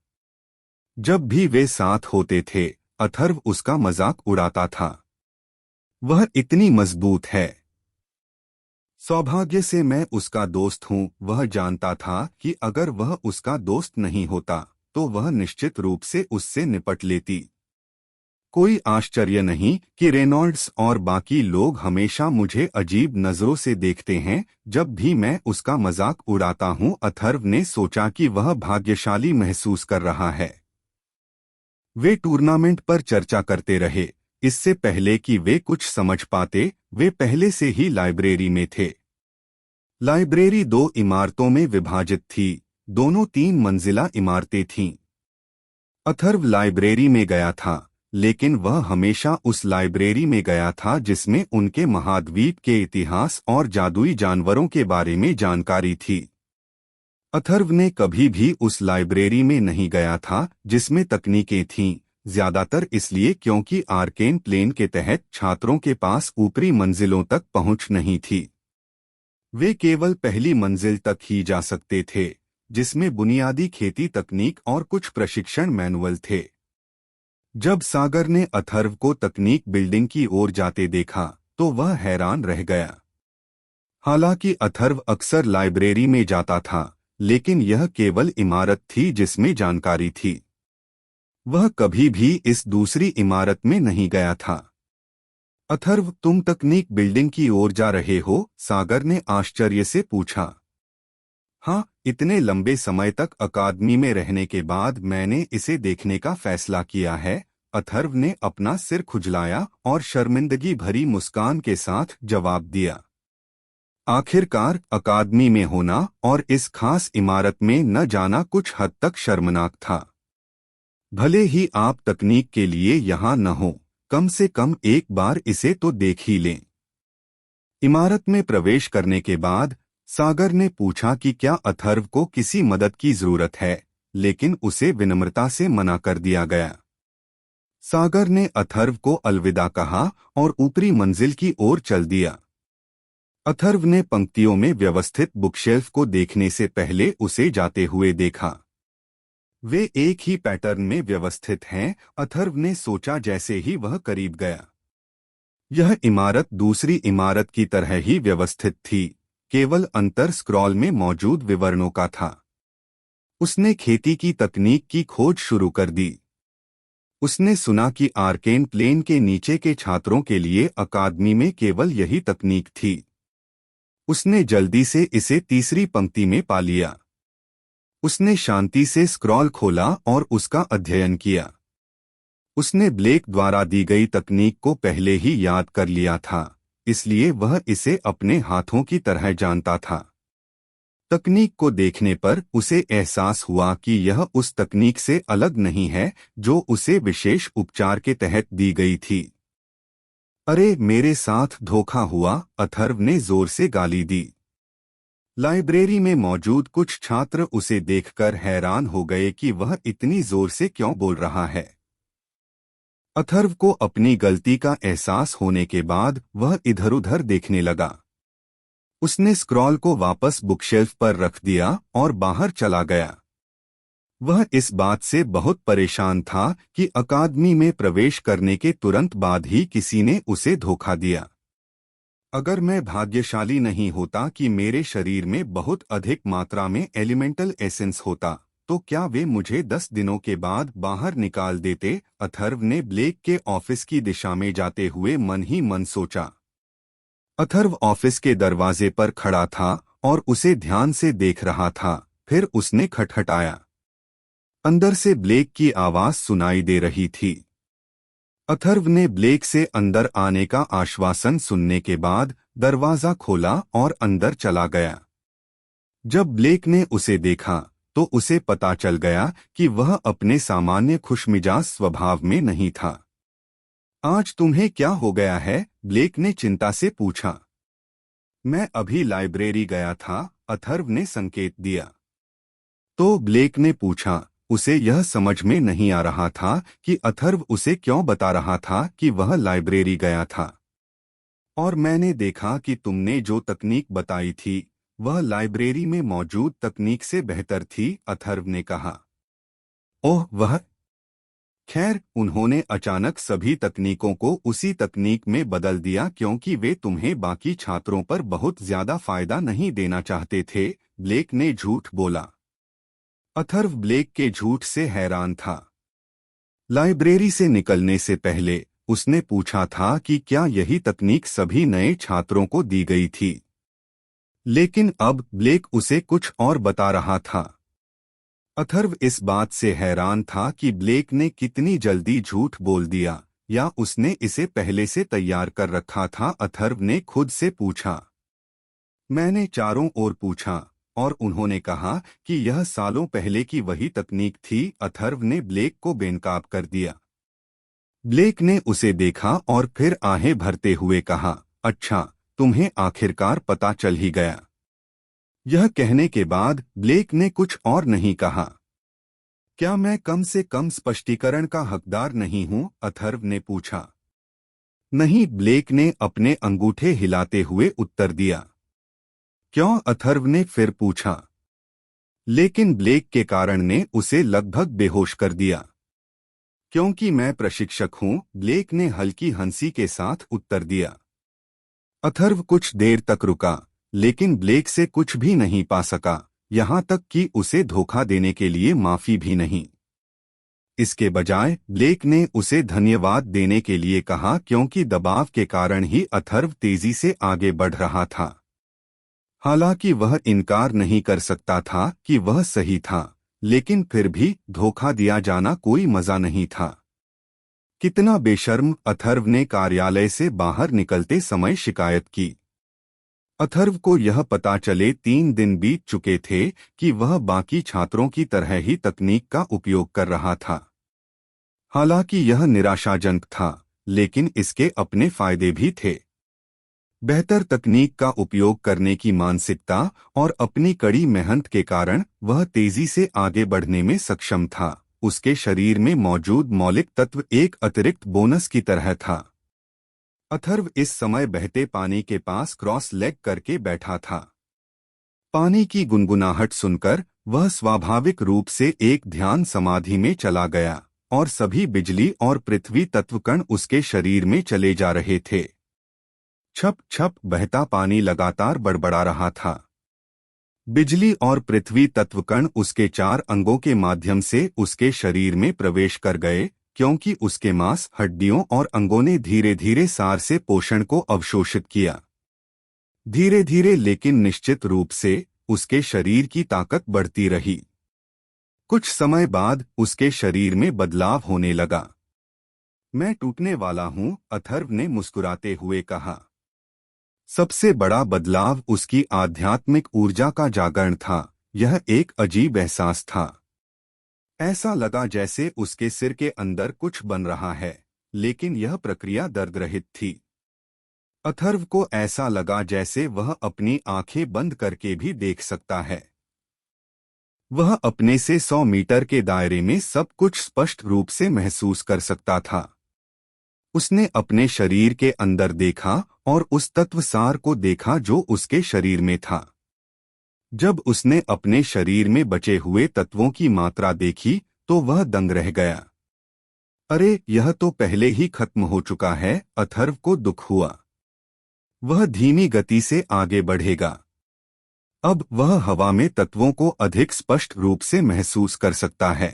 जब भी वे साथ होते थे, अथर्व उसका मजाक उड़ाता था। वह इतनी मजबूत है। सौभाग्य से मैं उसका दोस्त हूं। वह जानता था कि अगर वह उसका दोस्त नहीं होता तो वह निश्चित रूप से उससे निपट लेती। कोई आश्चर्य नहीं कि रेनॉल्ड्स और बाकी लोग हमेशा मुझे अजीब नजरों से देखते हैं जब भी मैं उसका मजाक उड़ाता हूं। अथर्व ने सोचा कि वह भाग्यशाली महसूस कर रहा है। वे टूर्नामेंट पर चर्चा करते रहे। इससे पहले कि वे कुछ समझ पाते, वे पहले से ही लाइब्रेरी में थे। लाइब्रेरी 2 इमारतों में विभाजित थी। दोनों 3 मंजिला इमारतें थीं। अथर्व लाइब्रेरी में गया था, लेकिन वह हमेशा उस लाइब्रेरी में गया था जिसमें उनके महाद्वीप के इतिहास और जादुई जानवरों के बारे में जानकारी थी। अथर्व ने कभी भी उस लाइब्रेरी में नहीं गया था जिसमें तकनीकें थीं, ज्यादातर इसलिए क्योंकि आर्केन प्लेन के तहत छात्रों के पास ऊपरी मंजिलों तक पहुंच नहीं थी। वे केवल पहली मंजिल तक ही जा सकते थे, जिसमें बुनियादी खेती तकनीक और कुछ प्रशिक्षण मैनुअल थे। जब सागर ने अथर्व को तकनीक बिल्डिंग की ओर जाते देखा तो वह हैरान रह गया। हालांकि अथर्व अक्सर लाइब्रेरी में जाता था, लेकिन यह केवल इमारत थी जिसमें जानकारी थी। वह कभी भी इस दूसरी इमारत में नहीं गया था। अथर्व, तुम तकनीक बिल्डिंग की ओर जा रहे हो? सागर ने आश्चर्य से पूछा। हाँ, इतने लंबे समय तक अकादमी में रहने के बाद मैंने इसे देखने का फैसला किया है। अथर्व ने अपना सिर खुजलाया और शर्मिंदगी भरी मुस्कान के साथ जवाब दिया। आखिरकार अकादमी में होना और इस खास इमारत में न जाना कुछ हद तक शर्मनाक था। भले ही आप तकनीक के लिए यहाँ न हो, कम से कम एक बार इसे तो देख ही लें। इमारत में प्रवेश करने के बाद सागर ने पूछा कि क्या अथर्व को किसी मदद की जरूरत है, लेकिन उसे विनम्रता से मना कर दिया गया। सागर ने अथर्व को अलविदा कहा और ऊपरी मंजिल की ओर चल दिया। अथर्व ने पंक्तियों में व्यवस्थित बुकशेल्फ को देखने से पहले उसे जाते हुए देखा। वे एक ही पैटर्न में व्यवस्थित हैं, अथर्व ने सोचा जैसे ही वह करीब गया। यह इमारत दूसरी इमारत की तरह ही व्यवस्थित थी, केवल अंतर स्क्रॉल में मौजूद विवरणों का था। उसने खेती की तकनीक की खोज शुरू कर दी। उसने सुना कि आर्केन प्लेन के नीचे के छात्रों के लिए अकादमी में केवल यही तकनीक थी। उसने जल्दी से इसे तीसरी पंक्ति में पा लिया। उसने शांति से स्क्रॉल खोला और उसका अध्ययन किया। उसने ब्लेक द्वारा दी गई तकनीक को पहले ही याद कर लिया था, इसलिए वह इसे अपने हाथों की तरह जानता था। तकनीक को देखने पर उसे एहसास हुआ कि यह उस तकनीक से अलग नहीं है जो उसे विशेष उपचार के तहत दी गई थी। अरे, मेरे साथ धोखा हुआ, अथर्व ने जोर से गाली दी। लाइब्रेरी में मौजूद कुछ छात्र उसे देखकर हैरान हो गए कि वह इतनी जोर से क्यों बोल रहा है। अथर्व को अपनी गलती का एहसास होने के बाद वह इधर-उधर देखने लगा। उसने स्क्रॉल को वापस बुकशेल्फ पर रख दिया और बाहर चला गया। वह इस बात से बहुत परेशान था कि अकादमी में प्रवेश करने के तुरंत बाद ही किसी ने उसे धोखा दिया। अगर मैं भाग्यशाली नहीं होता कि मेरे शरीर में बहुत अधिक मात्रा में एलिमेंटल एसेंस होता, तो क्या वे मुझे 10 दिनों के बाद बाहर निकाल देते? अथर्व ने ब्लेक के ऑफिस की दिशा में जाते हुए मन ही मन सोचा। अथर्व ऑफिस के दरवाजे पर खड़ा था और उसे ध्यान से देख रहा था। फिर उसने खटखटाया। अंदर से ब्लेक की आवाज सुनाई दे रही थी। अथर्व ने ब्लेक से अंदर आने का आश्वासन सुनने के बाद दरवाजा खोला और अंदर चला गया। जब ब्लेक ने उसे देखा तो उसे पता चल गया कि वह अपने सामान्य खुशमिजाज स्वभाव में नहीं था। आज तुम्हें क्या हो गया है? ब्लेक ने चिंता से पूछा। मैं अभी लाइब्रेरी गया था, अथर्व ने संकेत दिया। तो ब्लेक ने पूछा। उसे यह समझ में नहीं आ रहा था कि अथर्व उसे क्यों बता रहा था कि वह लाइब्रेरी गया था। और मैंने देखा कि तुमने जो तकनीक बताई थी वह लाइब्रेरी में मौजूद तकनीक से बेहतर थी, अथर्व ने कहा। ओह, वह? खैर, उन्होंने अचानक सभी तकनीकों को उसी तकनीक में बदल दिया क्योंकि वे तुम्हें बाकी छात्रों पर बहुत ज्यादा फायदा नहीं देना चाहते थे, ब्लेक ने झूठ बोला। अथर्व ब्लेक के झूठ से हैरान था। लाइब्रेरी से निकलने से पहले उसने पूछा था कि क्या यही तकनीक सभी नए छात्रों को दी गई थी, लेकिन अब ब्लेक उसे कुछ और बता रहा था। अथर्व इस बात से हैरान था कि ब्लेक ने कितनी जल्दी झूठ बोल दिया, या उसने इसे पहले से तैयार कर रखा था। अथर्व ने खुद से पूछा। मैंने चारों ओर पूछा और उन्होंने कहा कि यह सालों पहले की वही तकनीक थी, अथर्व ने ब्लेक को बेनकाब कर दिया। ब्लेक ने उसे देखा और फिर आहें भरते हुए कहा, अच्छा, तुम्हें आखिरकार पता चल ही गया। यह कहने के बाद ब्लेक ने कुछ और नहीं कहा। क्या मैं कम से कम स्पष्टीकरण का हकदार नहीं हूं? अथर्व ने पूछा। नहीं, ब्लेक ने अपने अंगूठे हिलाते हुए उत्तर दिया। क्यों? अथर्व ने फिर पूछा। लेकिन ब्लेक के कारण ने उसे लगभग बेहोश कर दिया। क्योंकि मैं प्रशिक्षक हूं, ब्लेक ने हल्की हंसी के साथ उत्तर दिया। अथर्व कुछ देर तक रुका, लेकिन ब्लेक से कुछ भी नहीं पा सका, यहाँ तक कि उसे धोखा देने के लिए माफी भी नहीं। इसके बजाय ब्लेक ने उसे धन्यवाद देने के लिए कहा क्योंकि दबाव के कारण ही अथर्व तेजी से आगे बढ़ रहा था। हालांकि वह इनकार नहीं कर सकता था कि वह सही था, लेकिन फिर भी धोखा दिया जाना कोई मजा नहीं था। कितना बेशर्म, अथर्व ने कार्यालय से बाहर निकलते समय शिकायत की। अथर्व को यह पता चले 3 दिन बीत चुके थे कि वह बाकी छात्रों की तरह ही तकनीक का उपयोग कर रहा था। हालांकि यह निराशाजनक था, लेकिन इसके अपने फायदे भी थे। बेहतर तकनीक का उपयोग करने की मानसिकता और अपनी कड़ी मेहनत के कारण वह तेजी से आगे बढ़ने में सक्षम था। उसके शरीर में मौजूद मौलिक तत्व एक अतिरिक्त बोनस की तरह था। अथर्व इस समय बहते पानी के पास क्रॉस लेग करके बैठा था। पानी की गुनगुनाहट सुनकर वह स्वाभाविक रूप से एक ध्यान समाधि में चला गया और सभी बिजली और पृथ्वी तत्वकण उसके शरीर में चले जा रहे थे। छप छप बहता पानी लगातार बड़बड़ा रहा था। बिजली और पृथ्वी तत्वकण उसके 4 अंगों के माध्यम से उसके शरीर में प्रवेश कर गए, क्योंकि उसके मांस, हड्डियों और अंगों ने धीरे धीरे सार से पोषण को अवशोषित किया। धीरे धीरे लेकिन निश्चित रूप से उसके शरीर की ताकत बढ़ती रही। कुछ समय बाद उसके शरीर में बदलाव होने लगा। मैं टूटने वाला हूं, अथर्व ने मुस्कुराते हुए कहा। सबसे बड़ा बदलाव उसकी आध्यात्मिक ऊर्जा का जागरण था। यह एक अजीब एहसास था। ऐसा लगा जैसे उसके सिर के अंदर कुछ बन रहा है, लेकिन यह प्रक्रिया दर्द रहित थी। अथर्व को ऐसा लगा जैसे वह अपनी आंखें बंद करके भी देख सकता है। वह अपने से 100 मीटर के दायरे में सब कुछ स्पष्ट रूप से महसूस कर सकता था। उसने अपने शरीर के अंदर देखा और उस तत्वसार को देखा जो उसके शरीर में था। जब उसने अपने शरीर में बचे हुए तत्वों की मात्रा देखी तो वह दंग रह गया। अरे, यह तो पहले ही खत्म हो चुका है, अथर्व को दुख हुआ। वह धीमी गति से आगे बढ़ेगा। अब वह हवा में तत्वों को अधिक स्पष्ट रूप से महसूस कर सकता है।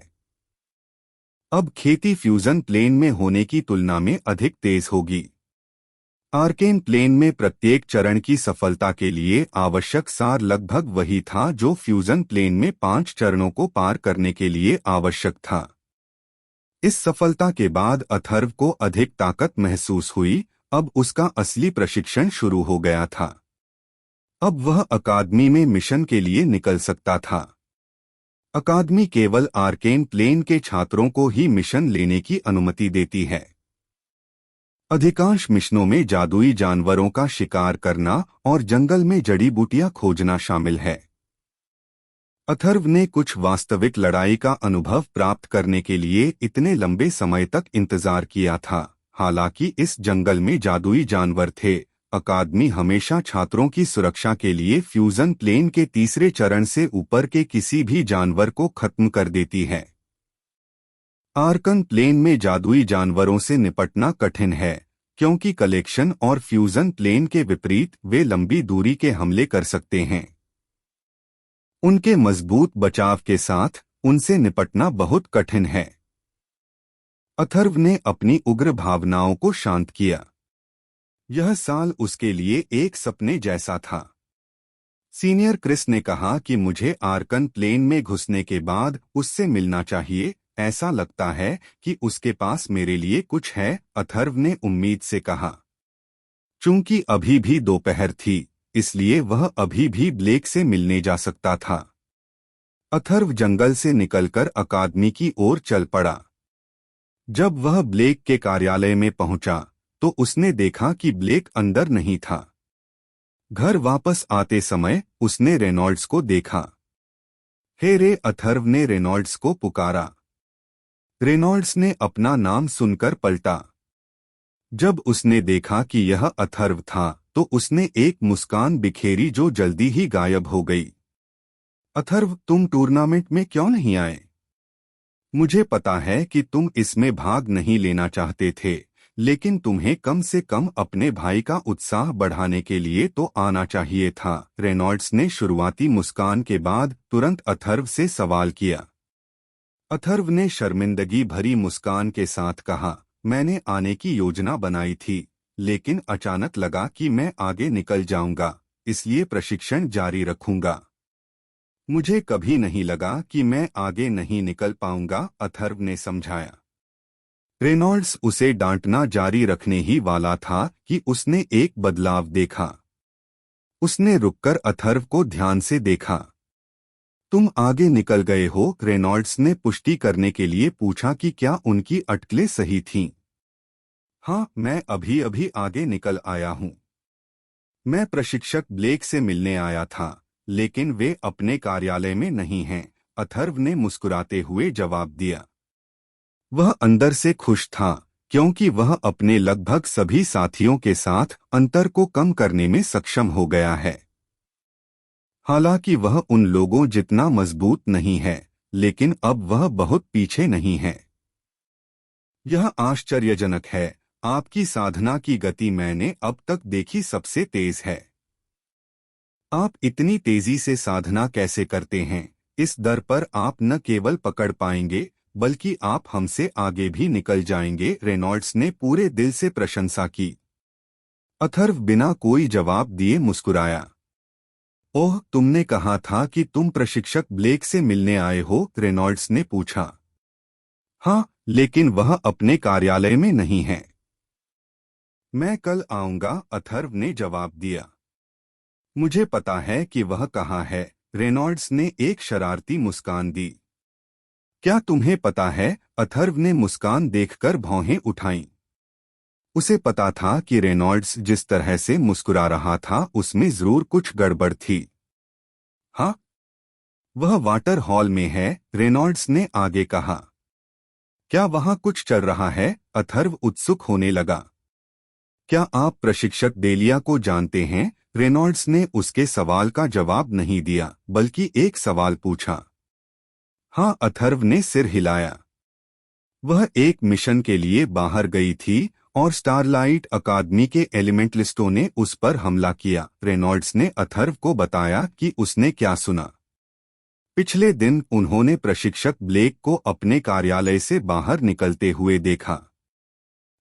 अब खेती फ्यूजन प्लेन में होने की तुलना में अधिक तेज होगी। आर्केन प्लेन में प्रत्येक चरण की सफलता के लिए आवश्यक सार लगभग वही था जो फ्यूजन प्लेन में 5 चरणों को पार करने के लिए आवश्यक था। इस सफलता के बाद अथर्व को अधिक ताकत महसूस हुई। अब उसका असली प्रशिक्षण शुरू हो गया था। अब वह अकादमी में मिशन के लिए निकल सकता था। अकादमी केवल आर्केन प्लेन के छात्रों को ही मिशन लेने की अनुमति देती है। अधिकांश मिशनों में जादुई जानवरों का शिकार करना और जंगल में जड़ी बूटियां खोजना शामिल है। अथर्व ने कुछ वास्तविक लड़ाई का अनुभव प्राप्त करने के लिए इतने लंबे समय तक इंतजार किया था। हालांकि इस जंगल में जादुई जानवर थे, अकादमी हमेशा छात्रों की सुरक्षा के लिए फ्यूजन प्लेन के तीसरे चरण से ऊपर के किसी भी जानवर को खत्म कर देती है। आर्कन प्लेन में जादुई जानवरों से निपटना कठिन है, क्योंकि कलेक्शन और फ्यूजन प्लेन के विपरीत वे लंबी दूरी के हमले कर सकते हैं। उनके मजबूत बचाव के साथ उनसे निपटना बहुत कठिन है। अथर्व ने अपनी उग्र भावनाओं को शांत किया। यह साल उसके लिए एक सपने जैसा था। सीनियर क्रिस ने कहा कि मुझे आर्कन प्लेन में घुसने के बाद उससे मिलना चाहिए। ऐसा लगता है कि उसके पास मेरे लिए कुछ है, अथर्व ने उम्मीद से कहा। चूंकि अभी भी दोपहर थी, इसलिए वह अभी भी ब्लेक से मिलने जा सकता था। अथर्व जंगल से निकलकर अकादमी की ओर चल पड़ा। जब वह ब्लेक के कार्यालय में पहुंचा तो उसने देखा कि ब्लेक अंदर नहीं था। घर वापस आते समय उसने रेनॉल्ड्स को देखा। हे रे, अथर्व ने रेनॉल्ड्स को पुकारा। रेनॉल्ड्स ने अपना नाम सुनकर पलटा। जब उसने देखा कि यह अथर्व था तो उसने एक मुस्कान बिखेरी जो जल्दी ही गायब हो गई। अथर्व, तुम टूर्नामेंट में क्यों नहीं आए? मुझे पता है कि तुम इसमें भाग नहीं लेना चाहते थे, लेकिन तुम्हें कम से कम अपने भाई का उत्साह बढ़ाने के लिए तो आना चाहिए था। रेनॉल्ड्स ने शुरुआती मुस्कान के बाद तुरंत अथर्व से सवाल किया। अथर्व ने शर्मिंदगी भरी मुस्कान के साथ कहा, मैंने आने की योजना बनाई थी, लेकिन अचानक लगा कि मैं आगे निकल जाऊंगा, इसलिए प्रशिक्षण जारी रखूंगा। मुझे कभी नहीं लगा कि मैं आगे नहीं निकल पाऊंगा, अथर्व ने समझाया। रेनॉल्ड्स उसे डांटना जारी रखने ही वाला था कि उसने एक बदलाव देखा। उसने रुककर अथर्व को ध्यान से देखा। तुम आगे निकल गए हो? रेनॉल्ड्स ने पुष्टि करने के लिए पूछा कि क्या उनकी अटकलें सही थीं। हाँ, मैं अभी अभी आगे निकल आया हूँ। मैं प्रशिक्षक ब्लेक से मिलने आया था, लेकिन वे अपने कार्यालय में नहीं हैं, अथर्व ने मुस्कुराते हुए जवाब दिया। वह अंदर से खुश था, क्योंकि वह अपने लगभग सभी साथियों के साथ अंतर को कम करने में सक्षम हो गया है। हालांकि वह उन लोगों जितना मजबूत नहीं है, लेकिन अब वह बहुत पीछे नहीं है। यह आश्चर्यजनक है। आपकी साधना की गति मैंने अब तक देखी सबसे तेज है। आप इतनी तेजी से साधना कैसे करते हैं? इस दर पर आप न केवल पकड़ पाएंगे, बल्कि आप हमसे आगे भी निकल जाएंगे। रेनॉल्ड्स ने पूरे दिल से प्रशंसा की। अथर्व बिना कोई जवाब दिए मुस्कुराया। ओह, तुमने कहा था कि तुम प्रशिक्षक ब्लेक से मिलने आए हो? रेनॉल्ड्स ने पूछा। हाँ, लेकिन वह अपने कार्यालय में नहीं है। मैं कल आऊंगा, अथर्व ने जवाब दिया। मुझे पता है कि वह कहाँ है। रेनॉल्ड्स ने एक शरारती मुस्कान दी। क्या तुम्हें पता है? अथर्व ने मुस्कान देखकर भौहें उठाईं। उसे पता था कि रेनॉल्ड्स जिस तरह से मुस्कुरा रहा था उसमें जरूर कुछ गड़बड़ थी। हाँ, वह वाटर हॉल में है, रेनॉल्ड्स ने आगे कहा। क्या वहां कुछ चल रहा है? अथर्व उत्सुक होने लगा। क्या आप प्रशिक्षक डेलिया को जानते हैं? रेनॉल्ड्स ने उसके सवाल का जवाब नहीं दिया, बल्कि एक सवाल पूछा। हाँ, अथर्व ने सिर हिलाया। वह एक मिशन के लिए बाहर गई थी और स्टारलाइट अकादमी के एलिमेंटलिस्टों ने उस पर हमला किया। रेनॉल्ड्स ने अथर्व को बताया कि उसने क्या सुना। पिछले दिन उन्होंने प्रशिक्षक ब्लेक को अपने कार्यालय से बाहर निकलते हुए देखा।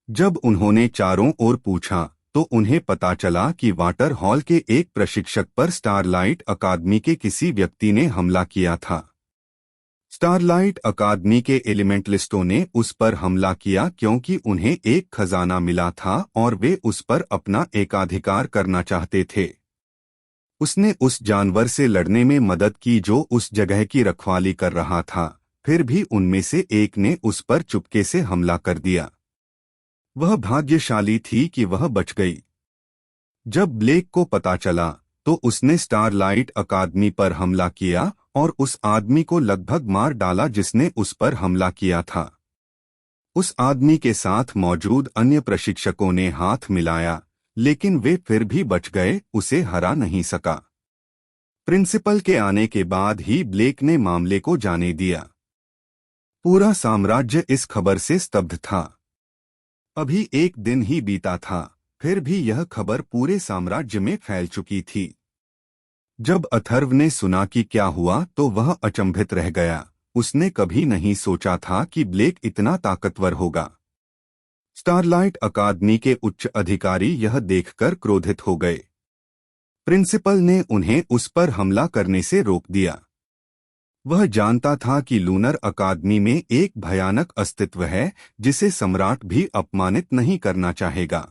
जब उन्होंने चारों ओर पूछा तो उन्हें पता चला कि वाटर हॉल के एक प्रशिक्षक पर स्टारलाइट अकादमी के किसी व्यक्ति ने हमला किया था। स्टारलाइट अकादमी के एलिमेंटलिस्टों ने उस पर हमला किया क्योंकि उन्हें एक खजाना मिला था और वे उस पर अपना एकाधिकार करना चाहते थे। उसने उस जानवर से लड़ने में मदद की जो उस जगह की रखवाली कर रहा था। फिर भी उनमें से एक ने उस पर चुपके से हमला कर दिया। वह भाग्यशाली थी कि वह बच गई। जब ब्लेक को पता चला तो उसने स्टारलाइट अकादमी पर हमला किया और उस आदमी को लगभग मार डाला जिसने उस पर हमला किया था। उस आदमी के साथ मौजूद अन्य प्रशिक्षकों ने हाथ मिलाया, लेकिन वे फिर भी बच गए, उसे हरा नहीं सका। प्रिंसिपल के आने के बाद ही ब्लेक ने मामले को जाने दिया। पूरा साम्राज्य इस खबर से स्तब्ध था। अभी एक दिन ही बीता था, फिर भी यह खबर पूरे साम्राज्य में फैल चुकी थी। जब अथर्व ने सुना कि क्या हुआ तो वह अचंभित रह गया। उसने कभी नहीं सोचा था कि ब्लेक इतना ताकतवर होगा। स्टारलाइट अकादमी के उच्च अधिकारी यह देखकर क्रोधित हो गए। प्रिंसिपल ने उन्हें उस पर हमला करने से रोक दिया। वह जानता था कि लूनर अकादमी में एक भयानक अस्तित्व है जिसे सम्राट भी अपमानित नहीं करना चाहेगा।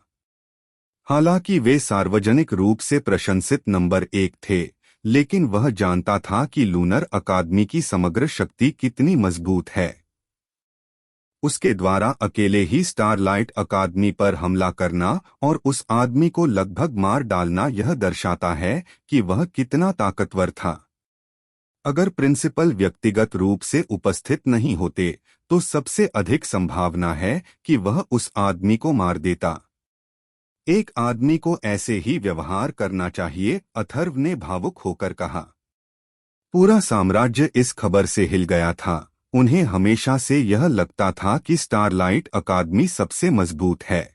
हालांकि वे सार्वजनिक रूप से प्रशंसित नंबर 1 थे, लेकिन वह जानता था कि लूनर अकादमी की समग्र शक्ति कितनी मजबूत है। उसके द्वारा अकेले ही स्टारलाइट अकादमी पर हमला करना और उस आदमी को लगभग मार डालना यह दर्शाता है कि वह कितना ताकतवर था। अगर प्रिंसिपल व्यक्तिगत रूप से उपस्थित नहीं होते तो सबसे अधिक संभावना है कि वह उस आदमी को मार देता। एक आदमी को ऐसे ही व्यवहार करना चाहिए, अथर्व ने भावुक होकर कहा। पूरा साम्राज्य इस खबर से हिल गया था। उन्हें हमेशा से यह लगता था कि स्टारलाइट अकादमी सबसे मजबूत है।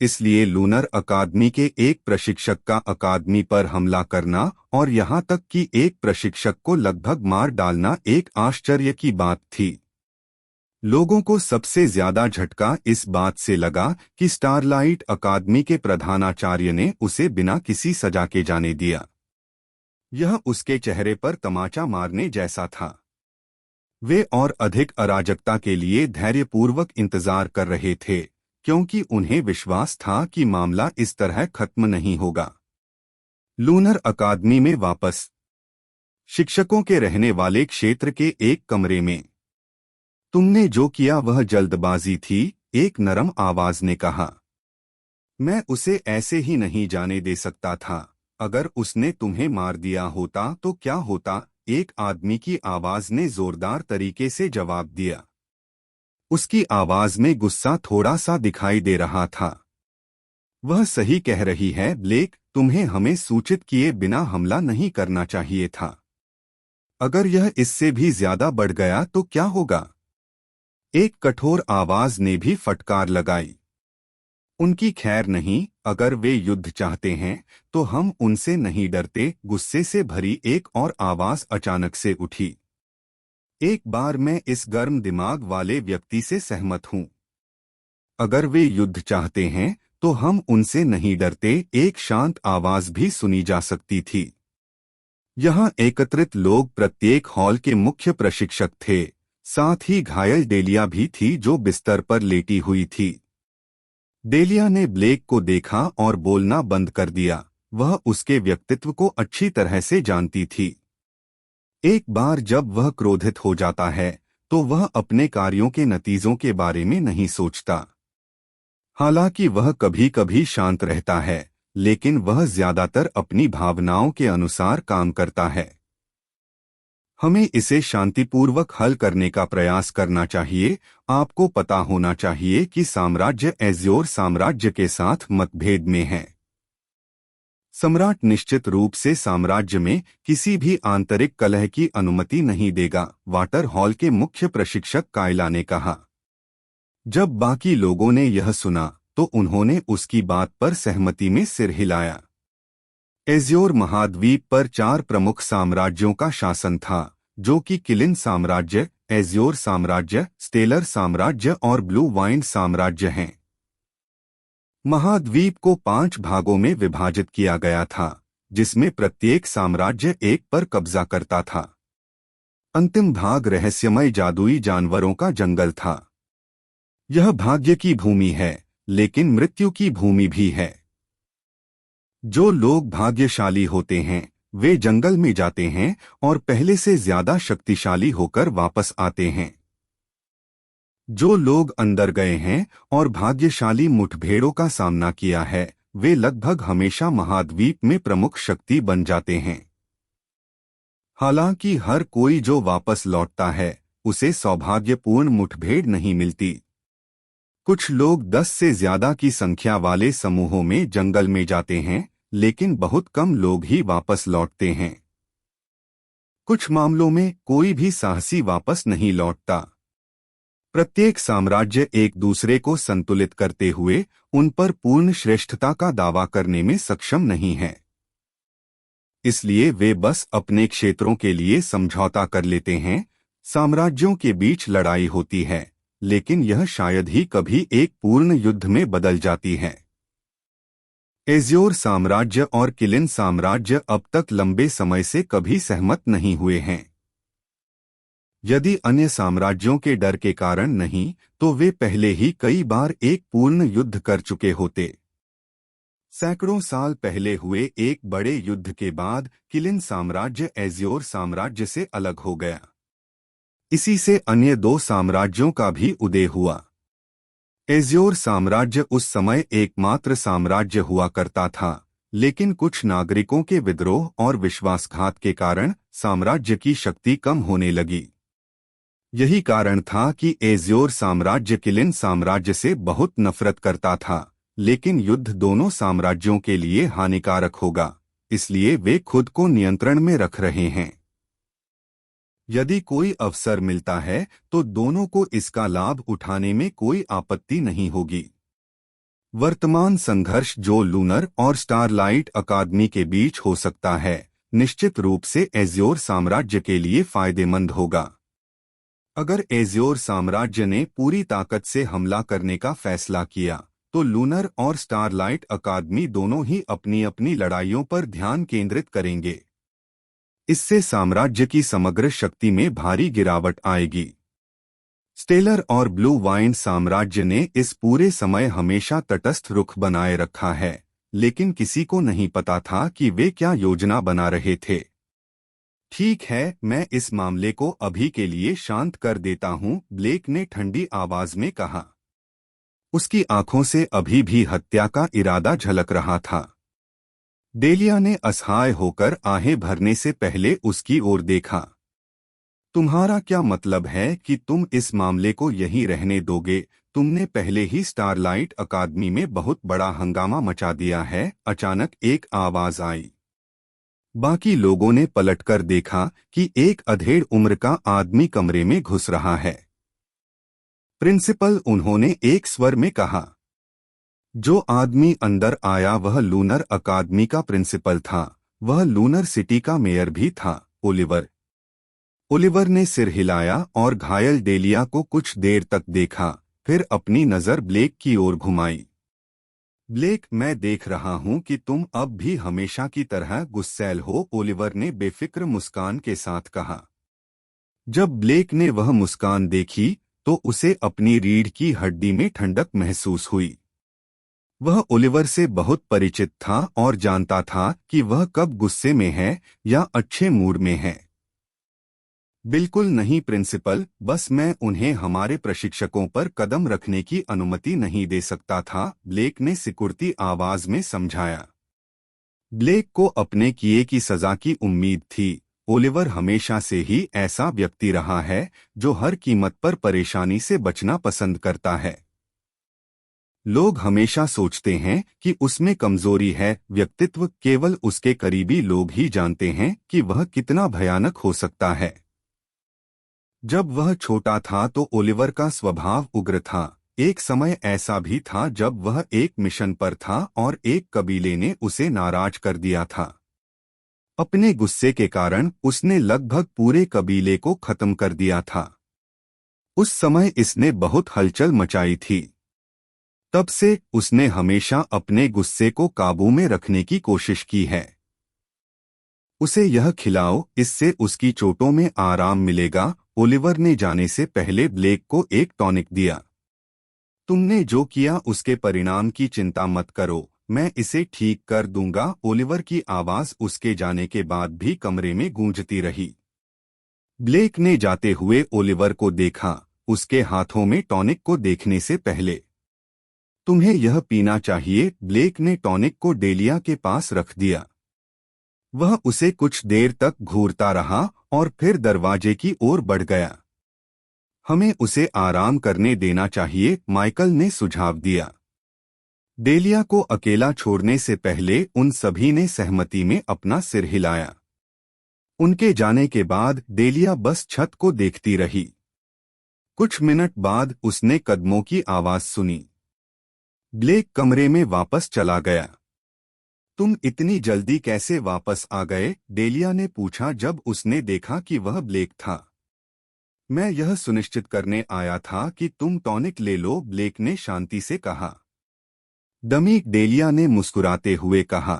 इसलिए लूनर अकादमी के एक प्रशिक्षक का अकादमी पर हमला करना और यहां तक कि एक प्रशिक्षक को लगभग मार डालना एक आश्चर्य की बात थी। लोगों को सबसे ज्यादा झटका इस बात से लगा कि स्टारलाइट अकादमी के प्रधानाचार्य ने उसे बिना किसी सजा के जाने दिया। यह उसके चेहरे पर तमाचा मारने जैसा था। वे और अधिक अराजकता के लिए धैर्यपूर्वक इंतजार कर रहे थे, क्योंकि उन्हें विश्वास था कि मामला इस तरह खत्म नहीं होगा। लूनर अकादमी में वापस शिक्षकों के रहने वाले क्षेत्र के एक कमरे में। तुमने जो किया वह जल्दबाजी थी, एक नरम आवाज ने कहा। मैं उसे ऐसे ही नहीं जाने दे सकता था। अगर उसने तुम्हें मार दिया होता तो क्या होता? एक आदमी की आवाज ने जोरदार तरीके से जवाब दिया। उसकी आवाज में गुस्सा थोड़ा सा दिखाई दे रहा था। वह सही कह रही है ब्लेक, तुम्हें हमें सूचित किए बिना हमला नहीं करना चाहिए था। अगर यह इससे भी ज्यादा बढ़ गया तो क्या होगा? एक कठोर आवाज ने भी फटकार लगाई। उनकी खैर नहीं, अगर वे युद्ध चाहते हैं तो हम उनसे नहीं डरते। गुस्से से भरी एक और आवाज अचानक से उठी। एक बार मैं इस गर्म दिमाग वाले व्यक्ति से सहमत हूं। अगर वे युद्ध चाहते हैं तो हम उनसे नहीं डरते। एक शांत आवाज भी सुनी जा सकती थी। यहाँ एकत्रित लोग प्रत्येक हॉल के मुख्य प्रशिक्षक थे। साथ ही घायल डेलिया भी थी जो बिस्तर पर लेटी हुई थी। डेलिया ने ब्लेक को देखा और बोलना बंद कर दिया। वह उसके व्यक्तित्व को अच्छी तरह से जानती थी। एक बार जब वह क्रोधित हो जाता है तो वह अपने कार्यों के नतीजों के बारे में नहीं सोचता। हालांकि वह कभी कभी शांत रहता है, लेकिन वह ज्यादातर अपनी भावनाओं के अनुसार काम करता है। हमें इसे शांतिपूर्वक हल करने का प्रयास करना चाहिए। आपको पता होना चाहिए कि साम्राज्य एज्योर साम्राज्य के साथ मतभेद में है। सम्राट निश्चित रूप से साम्राज्य में किसी भी आंतरिक कलह की अनुमति नहीं देगा, वाटर हॉल के मुख्य प्रशिक्षक कायला ने कहा। जब बाकी लोगों ने यह सुना तो उन्होंने उसकी बात पर सहमति में सिर हिलाया। एज्योर महाद्वीप पर 4 प्रमुख साम्राज्यों का शासन था, जो कि किलिन साम्राज्य, एज्योर साम्राज्य, स्टेलर साम्राज्य और ब्लू वाइन साम्राज्य हैं। महाद्वीप को 5 भागों में विभाजित किया गया था, जिसमें प्रत्येक साम्राज्य एक पर कब्जा करता था। अंतिम भाग रहस्यमय जादुई जानवरों का जंगल था। यह भाग्य की भूमि है, लेकिन मृत्यु की भूमि भी है। जो लोग भाग्यशाली होते हैं वे जंगल में जाते हैं और पहले से ज्यादा शक्तिशाली होकर वापस आते हैं। जो लोग अंदर गए हैं और भाग्यशाली मुठभेड़ों का सामना किया है वे लगभग हमेशा महाद्वीप में प्रमुख शक्ति बन जाते हैं। हालांकि हर कोई जो वापस लौटता है उसे सौभाग्यपूर्ण मुठभेड़ नहीं मिलती। कुछ लोग 10 से ज्यादा की संख्या वाले समूहों में जंगल में जाते हैं, लेकिन बहुत कम लोग ही वापस लौटते हैं। कुछ मामलों में कोई भी साहसी वापस नहीं लौटता। प्रत्येक साम्राज्य एक दूसरे को संतुलित करते हुए उन पर पूर्ण श्रेष्ठता का दावा करने में सक्षम नहीं है। इसलिए वे बस अपने क्षेत्रों के लिए समझौता कर लेते हैं। साम्राज्यों के बीच लड़ाई होती है, लेकिन यह शायद ही कभी एक पूर्ण युद्ध में बदल जाती है। एज्योर साम्राज्य और किलिन साम्राज्य अब तक लंबे समय से कभी सहमत नहीं हुए हैं। यदि अन्य साम्राज्यों के डर के कारण नहीं तो वे पहले ही कई बार एक पूर्ण युद्ध कर चुके होते। सैकड़ों साल पहले हुए एक बड़े युद्ध के बाद किलिन साम्राज्य एज्योर साम्राज्य से अलग हो गया। इसी से अन्य 2 साम्राज्यों का भी उदय हुआ। एज्योर साम्राज्य उस समय एकमात्र साम्राज्य हुआ करता था, लेकिन कुछ नागरिकों के विद्रोह और विश्वासघात के कारण साम्राज्य की शक्ति कम होने लगी। यही कारण था कि एज्योर साम्राज्य किलिन साम्राज्य से बहुत नफरत करता था, लेकिन युद्ध दोनों साम्राज्यों के लिए हानिकारक होगा, इसलिए वे खुद को नियंत्रण में रख रहे हैं। यदि कोई अवसर मिलता है तो दोनों को इसका लाभ उठाने में कोई आपत्ति नहीं होगी। वर्तमान संघर्ष जो लूनर और स्टारलाइट अकादमी के बीच हो सकता है, निश्चित रूप से एज्योर साम्राज्य के लिए फायदेमंद होगा। अगर एज्योर साम्राज्य ने पूरी ताकत से हमला करने का फैसला किया तो लूनर और स्टारलाइट अकादमी दोनों ही अपनी अपनी लड़ाइयों पर ध्यान केंद्रित करेंगे। इससे साम्राज्य की समग्र शक्ति में भारी गिरावट आएगी। स्टेलर और ब्लू वाइन साम्राज्य ने इस पूरे समय हमेशा तटस्थ रुख बनाए रखा है, लेकिन किसी को नहीं पता था कि वे क्या योजना बना रहे थे। ठीक है, मैं इस मामले को अभी के लिए शांत कर देता हूं, ब्लेक ने ठंडी आवाज में कहा। उसकी आंखों से अभी भी हत्या का इरादा झलक रहा था। डेलिया ने असहाय होकर आहें भरने से पहले उसकी ओर देखा। तुम्हारा क्या मतलब है कि तुम इस मामले को यहीं रहने दोगे? तुमने पहले ही स्टारलाइट अकादमी में बहुत बड़ा हंगामा मचा दिया है। अचानक एक आवाज आई। बाकी लोगों ने पलटकर देखा कि एक अधेड़ उम्र का आदमी कमरे में घुस रहा है। प्रिंसिपल, उन्होंने एक स्वर में कहा। जो आदमी अंदर आया वह लूनर अकादमी का प्रिंसिपल था। वह लूनर सिटी का मेयर भी था, ओलिवर। ओलिवर ने सिर हिलाया और घायल डेलिया को कुछ देर तक देखा, फिर अपनी नजर ब्लेक की ओर घुमाई। ब्लेक, मैं देख रहा हूं कि तुम अब भी हमेशा की तरह गुस्सैल हो, ओलिवर ने बेफिक्र मुस्कान के साथ कहा। जब ब्लेक ने वह मुस्कान देखी तो उसे अपनी रीढ़ की हड्डी में ठंडक महसूस हुई। वह ओलिवर से बहुत परिचित था और जानता था कि वह कब गुस्से में है या अच्छे मूड में है। बिल्कुल नहीं प्रिंसिपल, बस मैं उन्हें हमारे प्रशिक्षकों पर कदम रखने की अनुमति नहीं दे सकता था, ब्लेक ने सिकुड़ती आवाज में समझाया। ब्लेक को अपने किए की सजा की उम्मीद थी। ओलिवर हमेशा से ही ऐसा व्यक्ति रहा है जो हर कीमत पर परेशानी से बचना पसंद करता है। लोग हमेशा सोचते हैं कि उसमें कमजोरी है। व्यक्तित्व केवल उसके करीबी लोग ही जानते हैं कि वह कितना भयानक हो सकता है। जब वह छोटा था तो ओलिवर का स्वभाव उग्र था। एक समय ऐसा भी था जब वह एक मिशन पर था और एक कबीले ने उसे नाराज कर दिया था। अपने गुस्से के कारण उसने लगभग पूरे कबीले को खत्म कर दिया था। उस समय इसने बहुत हलचल मचाई थी। तब से उसने हमेशा अपने गुस्से को काबू में रखने की कोशिश की है। उसे यह खिलाओ, इससे उसकी चोटों में आराम मिलेगा। ओलिवर ने जाने से पहले ब्लेक को एक टॉनिक दिया। तुमने जो किया उसके परिणाम की चिंता मत करो, मैं इसे ठीक कर दूंगा। ओलिवर की आवाज उसके जाने के बाद भी कमरे में गूंजती रही। ब्लेक ने जाते हुए ओलिवर को देखा, उसके हाथों में टॉनिक को देखने से पहले। तुम्हें यह पीना चाहिए। ब्लेक ने टॉनिक को डेलिया के पास रख दिया। वह उसे कुछ देर तक घूरता रहा और फिर दरवाजे की ओर बढ़ गया। हमें उसे आराम करने देना चाहिए, माइकल ने सुझाव दिया। डेलिया को अकेला छोड़ने से पहले उन सभी ने सहमति में अपना सिर हिलाया। उनके जाने के बाद डेलिया बस छत को देखती रही। कुछ मिनट बाद उसने कदमों की आवाज सुनी। ब्लेक कमरे में वापस चला गया। तुम इतनी जल्दी कैसे वापस आ गए? डेलिया ने पूछा जब उसने देखा कि वह ब्लेक था। मैं यह सुनिश्चित करने आया था कि तुम टॉनिक ले लो, ब्लेक ने शांति से कहा। डमी, डेलिया ने मुस्कुराते हुए कहा।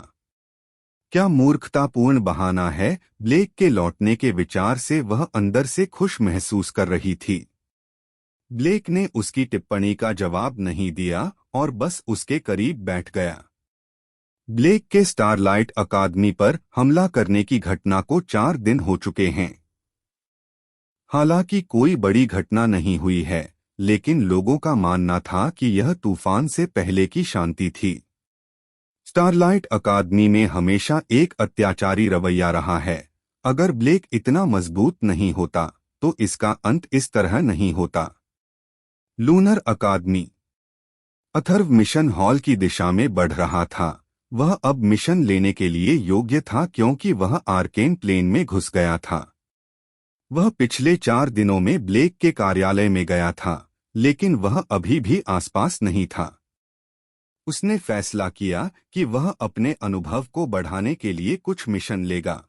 क्या मूर्खतापूर्ण बहाना है। ब्लेक के लौटने के विचार से वह अंदर से खुश महसूस कर रही थी। ब्लेक ने उसकी टिप्पणी का जवाब नहीं दिया और बस उसके करीब बैठ गया। ब्लेक के स्टारलाइट अकादमी पर हमला करने की घटना को 4 दिन हो चुके हैं। हालांकि कोई बड़ी घटना नहीं हुई है, लेकिन लोगों का मानना था कि यह तूफान से पहले की शांति थी। स्टारलाइट अकादमी में हमेशा एक अत्याचारी रवैया रहा है। अगर ब्लेक इतना मजबूत नहीं होता तो इसका अंत इस तरह नहीं होता। लूनर अकादमी। अथर्व मिशन हॉल की दिशा में बढ़ रहा था। वह अब मिशन लेने के लिए योग्य था क्योंकि वह आर्केन प्लेन में घुस गया था। वह पिछले 4 दिनों में ब्लेक के कार्यालय में गया था, लेकिन वह अभी भी आसपास नहीं था। उसने फैसला किया कि वह अपने अनुभव को बढ़ाने के लिए कुछ मिशन लेगा।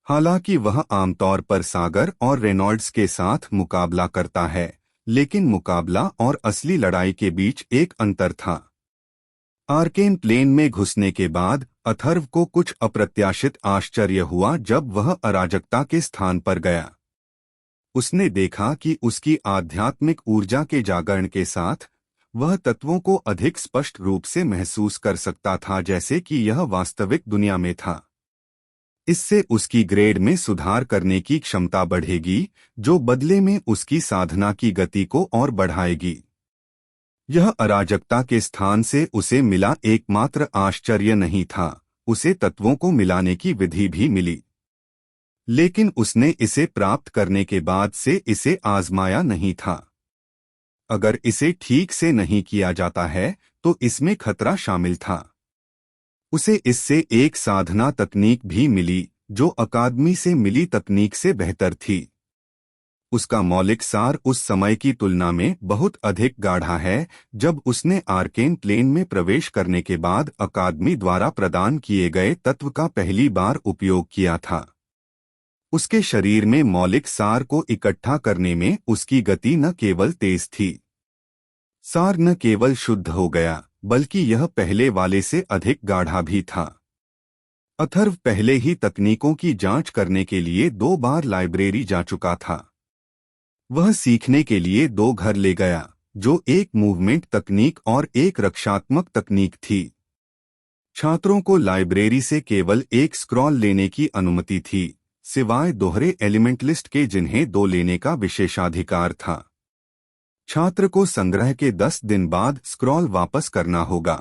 हालांकि वह आमतौर पर सागर और रेनॉल्ड्स के साथ मुकाबला करता है, लेकिन मुकाबला और असली लड़ाई के बीच एक अंतर था। आर्केन प्लेन में घुसने के बाद अथर्व को कुछ अप्रत्याशित आश्चर्य हुआ जब वह अराजकता के स्थान पर गया। उसने देखा कि उसकी आध्यात्मिक ऊर्जा के जागरण के साथ वह तत्वों को अधिक स्पष्ट रूप से महसूस कर सकता था, जैसे कि यह वास्तविक दुनिया में था। इससे उसकी ग्रेड में सुधार करने की क्षमता बढ़ेगी, जो बदले में उसकी साधना की गति को और बढ़ाएगी। यह अराजकता के स्थान से उसे मिला एकमात्र आश्चर्य नहीं था, उसे तत्वों को मिलाने की विधि भी मिली। लेकिन उसने इसे प्राप्त करने के बाद से इसे आजमाया नहीं था। अगर इसे ठीक से नहीं किया जाता है तो इसमें खतरा शामिल था। उसे इससे एक साधना तकनीक भी मिली जो अकादमी से मिली तकनीक से बेहतर थी। उसका मौलिक सार उस समय की तुलना में बहुत अधिक गाढ़ा है जब उसने आर्केन प्लेन में प्रवेश करने के बाद अकादमी द्वारा प्रदान किए गए तत्व का पहली बार उपयोग किया था। उसके शरीर में मौलिक सार को इकट्ठा करने में उसकी गति न केवल तेज थी, सार न केवल शुद्ध हो गया बल्कि यह पहले वाले से अधिक गाढ़ा भी था। अथर्व पहले ही तकनीकों की जांच करने के लिए 2 बार लाइब्रेरी जा चुका था। वह सीखने के लिए 2 घर ले गया, जो एक मूवमेंट तकनीक और एक रक्षात्मक तकनीक थी। छात्रों को लाइब्रेरी से केवल एक स्क्रॉल लेने की अनुमति थी, सिवाय दोहरे एलिमेंटलिस्ट के जिन्हें 2 लेने का विशेषाधिकार था। छात्र को संग्रह के 10 दिन बाद स्क्रॉल वापस करना होगा।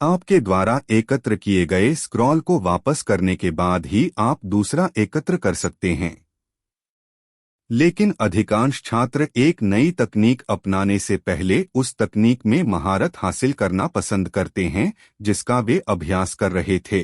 आपके द्वारा एकत्र किए गए स्क्रॉल को वापस करने के बाद ही आप दूसरा एकत्र कर सकते हैं। लेकिन अधिकांश छात्र एक नई तकनीक अपनाने से पहले उस तकनीक में महारत हासिल करना पसंद करते हैं जिसका वे अभ्यास कर रहे थे।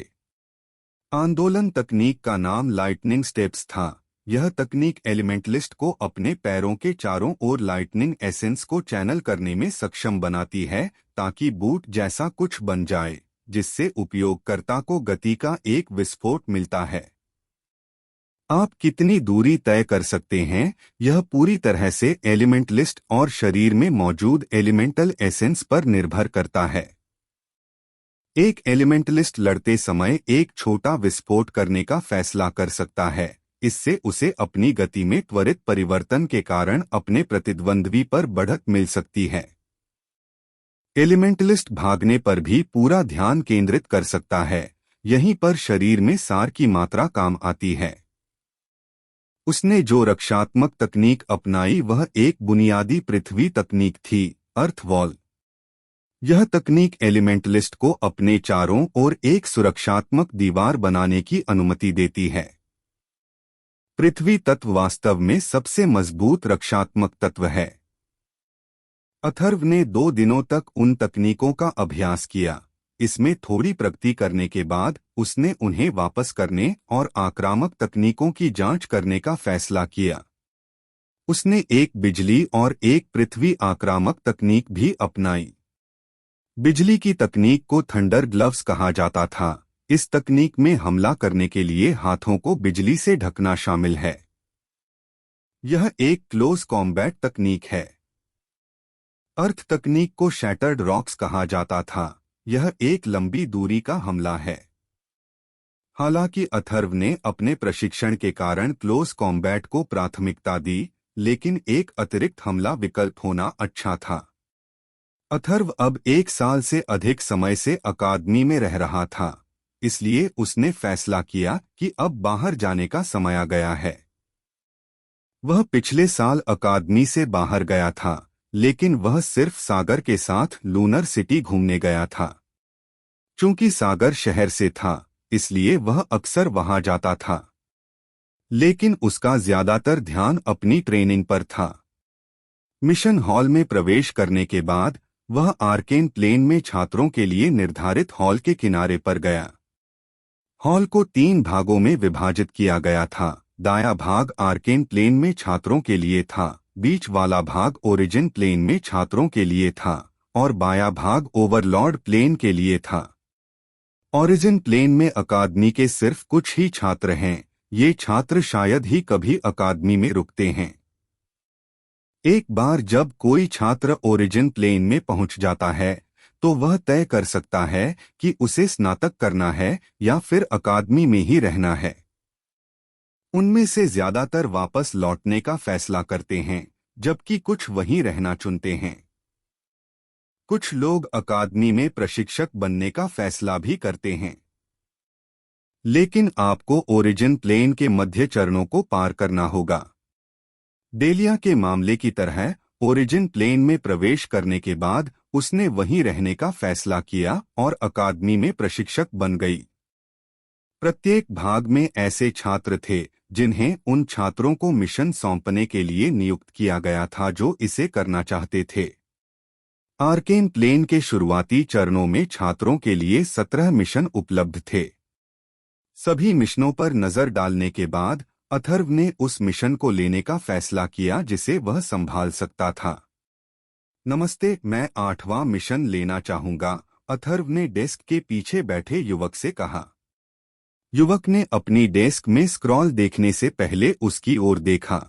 आंदोलन तकनीक का नाम लाइटनिंग स्टेप्स था। यह तकनीक एलिमेंटलिस्ट को अपने पैरों के चारों ओर लाइटनिंग एसेंस को चैनल करने में सक्षम बनाती है ताकि बूट जैसा कुछ बन जाए, जिससे उपयोगकर्ता को गति का एक विस्फोट मिलता है। आप कितनी दूरी तय कर सकते हैं यह पूरी तरह से एलिमेंटलिस्ट और शरीर में मौजूद एलिमेंटल एसेंस पर निर्भर करता है। एक एलिमेंटलिस्ट लड़ते समय एक छोटा विस्फोट करने का फैसला कर सकता है। इससे उसे अपनी गति में त्वरित परिवर्तन के कारण अपने प्रतिद्वंद्वी पर बढ़त मिल सकती है। एलिमेंटलिस्ट भागने पर भी पूरा ध्यान केंद्रित कर सकता है। यहीं पर शरीर में सार की मात्रा काम आती है। उसने जो रक्षात्मक तकनीक अपनाई वह एक बुनियादी पृथ्वी तकनीक थी, अर्थ वॉल। यह तकनीक एलिमेंटलिस्ट को अपने चारों ओर एक सुरक्षात्मक दीवार बनाने की अनुमति देती है। पृथ्वी तत्व वास्तव में सबसे मजबूत रक्षात्मक तत्व है। अथर्व ने 2 दिनों तक उन तकनीकों का अभ्यास किया। इसमें थोड़ी प्रगति करने के बाद उसने उन्हें वापस करने और आक्रामक तकनीकों की जांच करने का फैसला किया। उसने एक बिजली और एक पृथ्वी आक्रामक तकनीक भी अपनाई। बिजली की तकनीक को थंडर ग्लव्स कहा जाता था। इस तकनीक में हमला करने के लिए हाथों को बिजली से ढकना शामिल है। यह एक क्लोज कॉम्बैट तकनीक है। अर्थ तकनीक को शैटर्ड रॉक्स कहा जाता था। यह एक लंबी दूरी का हमला है। हालांकि अथर्व ने अपने प्रशिक्षण के कारण क्लोज कॉम्बैट को प्राथमिकता दी, लेकिन एक अतिरिक्त हमला विकल्प होना अच्छा था। अथर्व अब 1 साल से अधिक समय से अकादमी में रह रहा था, इसलिए उसने फैसला किया कि अब बाहर जाने का समय आ गया है। वह पिछले साल अकादमी से बाहर गया था, लेकिन वह सिर्फ सागर के साथ लूनर सिटी घूमने गया था। चूंकि सागर शहर से था, इसलिए वह अक्सर वहां जाता था, लेकिन उसका ज्यादातर ध्यान अपनी ट्रेनिंग पर था। मिशन हॉल में प्रवेश करने के बाद वह आर्केन प्लेन में छात्रों के लिए निर्धारित हॉल के किनारे पर गया। हॉल को 3 भागों में विभाजित किया गया था। दायां भाग आर्केन प्लेन में छात्रों के लिए था, बीच वाला भाग ओरिजिन प्लेन में छात्रों के लिए था और बायां भाग ओवरलॉर्ड प्लेन के लिए था। ओरिजिन प्लेन में अकादमी के सिर्फ कुछ ही छात्र हैं। ये छात्र शायद ही कभी अकादमी में रुकते हैं। एक बार जब कोई छात्र ओरिजिन प्लेन में पहुंच जाता है तो वह तय कर सकता है कि उसे स्नातक करना है या फिर अकादमी में ही रहना है। उनमें से ज्यादातर वापस लौटने का फैसला करते हैं, जबकि कुछ वहीं रहना चुनते हैं। कुछ लोग अकादमी में प्रशिक्षक बनने का फैसला भी करते हैं। लेकिन आपको ओरिजिन प्लेन के मध्य चरणों को पार करना होगा। डेलिया के मामले की तरह ओरिजिन प्लेन में प्रवेश करने के बाद उसने वहीं रहने का फैसला किया और अकादमी में प्रशिक्षक बन गई। प्रत्येक भाग में ऐसे छात्र थे जिन्हें उन छात्रों को मिशन सौंपने के लिए नियुक्त किया गया था जो इसे करना चाहते थे। आर्केन प्लेन के शुरुआती चरणों में छात्रों के लिए 17 मिशन उपलब्ध थे। सभी मिशनों पर नजर डालने के बाद अथर्व ने उस मिशन को लेने का फैसला किया जिसे वह संभाल सकता था। नमस्ते, मैं 8वां मिशन लेना चाहूंगा, अथर्व ने डेस्क के पीछे बैठे युवक से कहा। युवक ने अपनी डेस्क में स्क्रॉल देखने से पहले उसकी ओर देखा।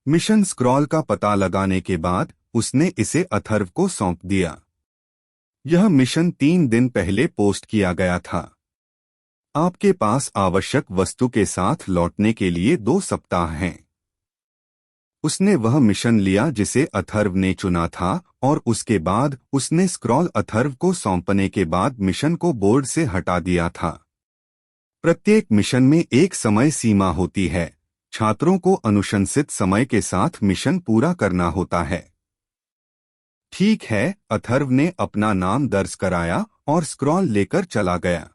मिशन स्क्रॉल का पता लगाने के बाद उसने इसे अथर्व को सौंप दिया। यह मिशन 3 दिन पहले पोस्ट किया गया था। आपके पास आवश्यक वस्तु के साथ लौटने के लिए 2 सप्ताह हैं। उसने वह मिशन लिया जिसे अथर्व ने चुना था और उसके बाद उसने स्क्रॉल अथर्व को सौंपने के बाद मिशन को बोर्ड से हटा दिया था। प्रत्येक मिशन में एक समय सीमा होती है। छात्रों को अनुशंसित समय के साथ मिशन पूरा करना होता है। ठीक है, अथर्व ने अपना नाम दर्ज कराया और स्क्रॉल लेकर चला गया।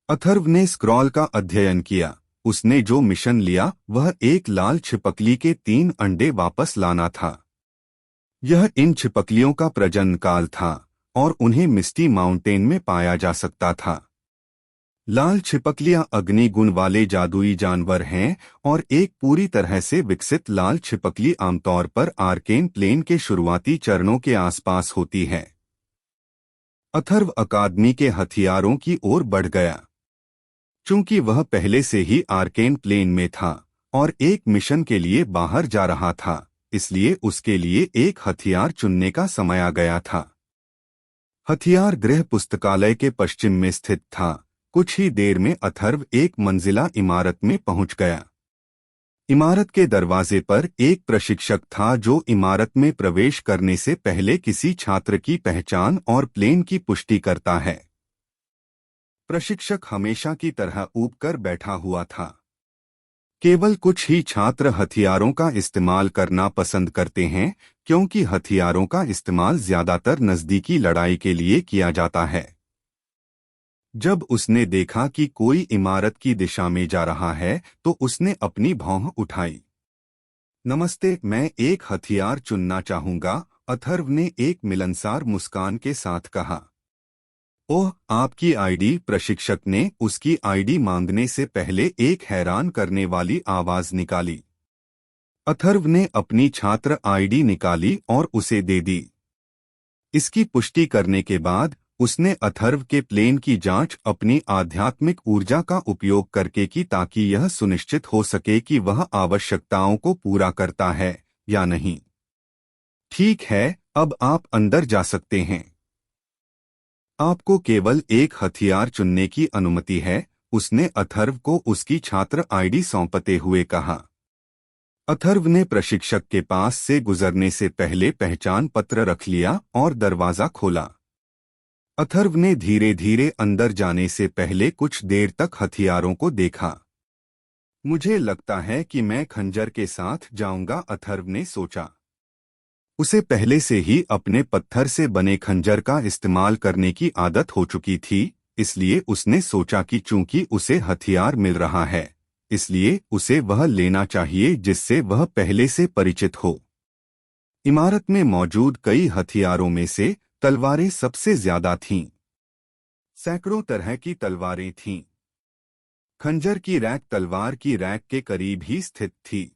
अथर्व ने स्क्रॉल का अध्ययन किया। उसने जो मिशन लिया वह एक लाल छिपकली के 3 अंडे वापस लाना था। यह इन छिपकलियों का प्रजनन काल था और उन्हें मिस्टी माउंटेन में पाया जा सकता था। लाल छिपकलियां अग्नि गुण वाले जादुई जानवर हैं और एक पूरी तरह से विकसित लाल छिपकली आमतौर पर आर्केन प्लेन के शुरुआती चरणों के आसपास होती है। अथर्व अकादमी के हथियारों की ओर बढ़ गया। चूंकि वह पहले से ही आर्केन प्लेन में था और एक मिशन के लिए बाहर जा रहा था, इसलिए उसके लिए एक हथियार चुनने का समय आ गया था। हथियार गृह पुस्तकालय के पश्चिम में स्थित था। कुछ ही देर में अथर्व एक मंजिला इमारत में पहुंच गया। इमारत के दरवाजे पर एक प्रशिक्षक था जो इमारत में प्रवेश करने से पहले किसी छात्र की पहचान और प्लेन की पुष्टि करता है। प्रशिक्षक हमेशा की तरह ऊब कर बैठा हुआ था। केवल कुछ ही छात्र हथियारों का इस्तेमाल करना पसंद करते हैं क्योंकि हथियारों का इस्तेमाल ज्यादातर नजदीकी लड़ाई के लिए किया जाता है। जब उसने देखा कि कोई इमारत की दिशा में जा रहा है तो उसने अपनी भौं उठाई। नमस्ते, मैं एक हथियार चुनना चाहूंगा, अथर्व ने एक मिलनसार मुस्कान के साथ कहा। ओह, आपकी आईडी, प्रशिक्षक ने उसकी आईडी मांगने से पहले एक हैरान करने वाली आवाज निकाली। अथर्व ने अपनी छात्र आईडी निकाली और उसे दे दी। इसकी पुष्टि करने के बाद उसने अथर्व के प्लेन की जांच अपनी आध्यात्मिक ऊर्जा का उपयोग करके की ताकि यह सुनिश्चित हो सके कि वह आवश्यकताओं को पूरा करता है या नहीं। ठीक है, अब आप अंदर जा सकते हैं। आपको केवल एक हथियार चुनने की अनुमति है, उसने अथर्व को उसकी छात्र आईडी सौंपते हुए कहा। अथर्व ने प्रशिक्षक के पास से गुजरने से पहले पहचान पत्र रख लिया और दरवाजा खोला। अथर्व ने धीरे धीरे अंदर जाने से पहले कुछ देर तक हथियारों को देखा। मुझे लगता है कि मैं खंजर के साथ जाऊंगा, अथर्व ने सोचा। उसे पहले से ही अपने पत्थर से बने खंजर का इस्तेमाल करने की आदत हो चुकी थी, इसलिए उसने सोचा कि चूंकि उसे हथियार मिल रहा है, इसलिए उसे वह लेना चाहिए जिससे वह पहले से परिचित हो। इमारत में मौजूद कई हथियारों में से तलवारें सबसे ज्यादा थीं। सैकड़ों तरह की तलवारें थीं। खंजर की रैक तलवार की रैक के करीब ही स्थित थी।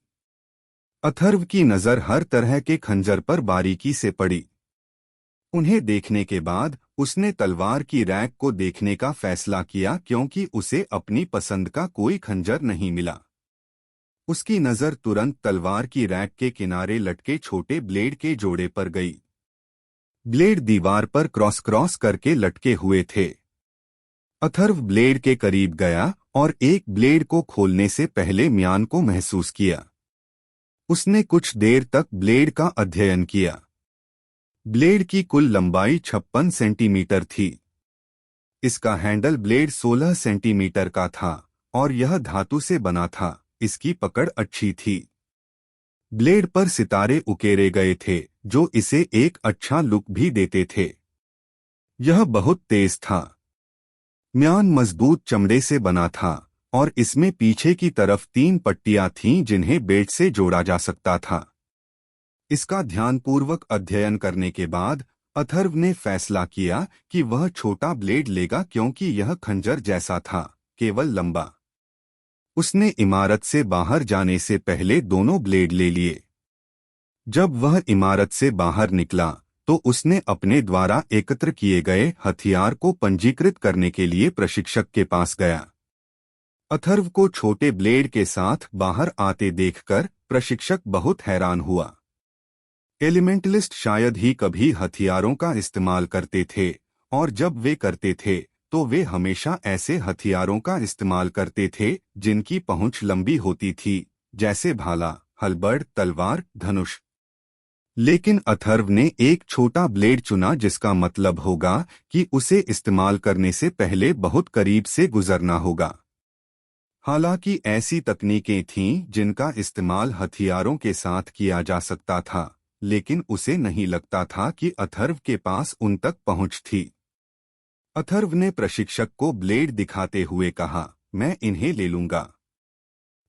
अथर्व की नजर हर तरह के खंजर पर बारीकी से पड़ी। उन्हें देखने के बाद उसने तलवार की रैक को देखने का फैसला किया क्योंकि उसे अपनी पसंद का कोई खंजर नहीं मिला। उसकी नजर तुरंत तलवार की रैक के किनारे लटके छोटे ब्लेड के जोड़े पर गई। ब्लेड दीवार पर क्रॉस क्रॉस करके लटके हुए थे। अथर्व ब्लेड के करीब गया और एक ब्लेड को खोलने से पहले म्यान को महसूस किया। उसने कुछ देर तक ब्लेड का अध्ययन किया। ब्लेड की कुल लंबाई 56 सेंटीमीटर थी। इसका हैंडल ब्लेड 16 सेंटीमीटर का था और यह धातु से बना था। इसकी पकड़ अच्छी थी। ब्लेड पर सितारे उकेरे गए थे जो इसे एक अच्छा लुक भी देते थे। यह बहुत तेज था। म्यान मजबूत चमड़े से बना था और इसमें पीछे की तरफ 3 पट्टियां थीं जिन्हें बेल्ट से जोड़ा जा सकता था। इसका ध्यानपूर्वक अध्ययन करने के बाद अथर्व ने फैसला किया कि वह छोटा ब्लेड लेगा क्योंकि यह खंजर जैसा था, केवल लंबा। उसने इमारत से बाहर जाने से पहले दोनों ब्लेड ले लिए। जब वह इमारत से बाहर निकला तो उसने अपने द्वारा एकत्र किए गए हथियार को पंजीकृत करने के लिए प्रशिक्षक के पास गया। अथर्व को छोटे ब्लेड के साथ बाहर आते देखकर प्रशिक्षक बहुत हैरान हुआ। एलिमेंटलिस्ट शायद ही कभी हथियारों का इस्तेमाल करते थे, और जब वे करते थे तो वे हमेशा ऐसे हथियारों का इस्तेमाल करते थे जिनकी पहुंच लंबी होती थी, जैसे भाला, हलबर्ड, तलवार, धनुष। लेकिन अथर्व ने एक छोटा ब्लेड चुना जिसका मतलब होगा कि उसे इस्तेमाल करने से पहले बहुत करीब से गुजरना होगा। हालांकि ऐसी तकनीकें थीं जिनका इस्तेमाल हथियारों के साथ किया जा सकता था, लेकिन उसे नहीं लगता था कि अथर्व के पास उन तक पहुंच थी। अथर्व ने प्रशिक्षक को ब्लेड दिखाते हुए कहा, मैं इन्हें ले लूंगा।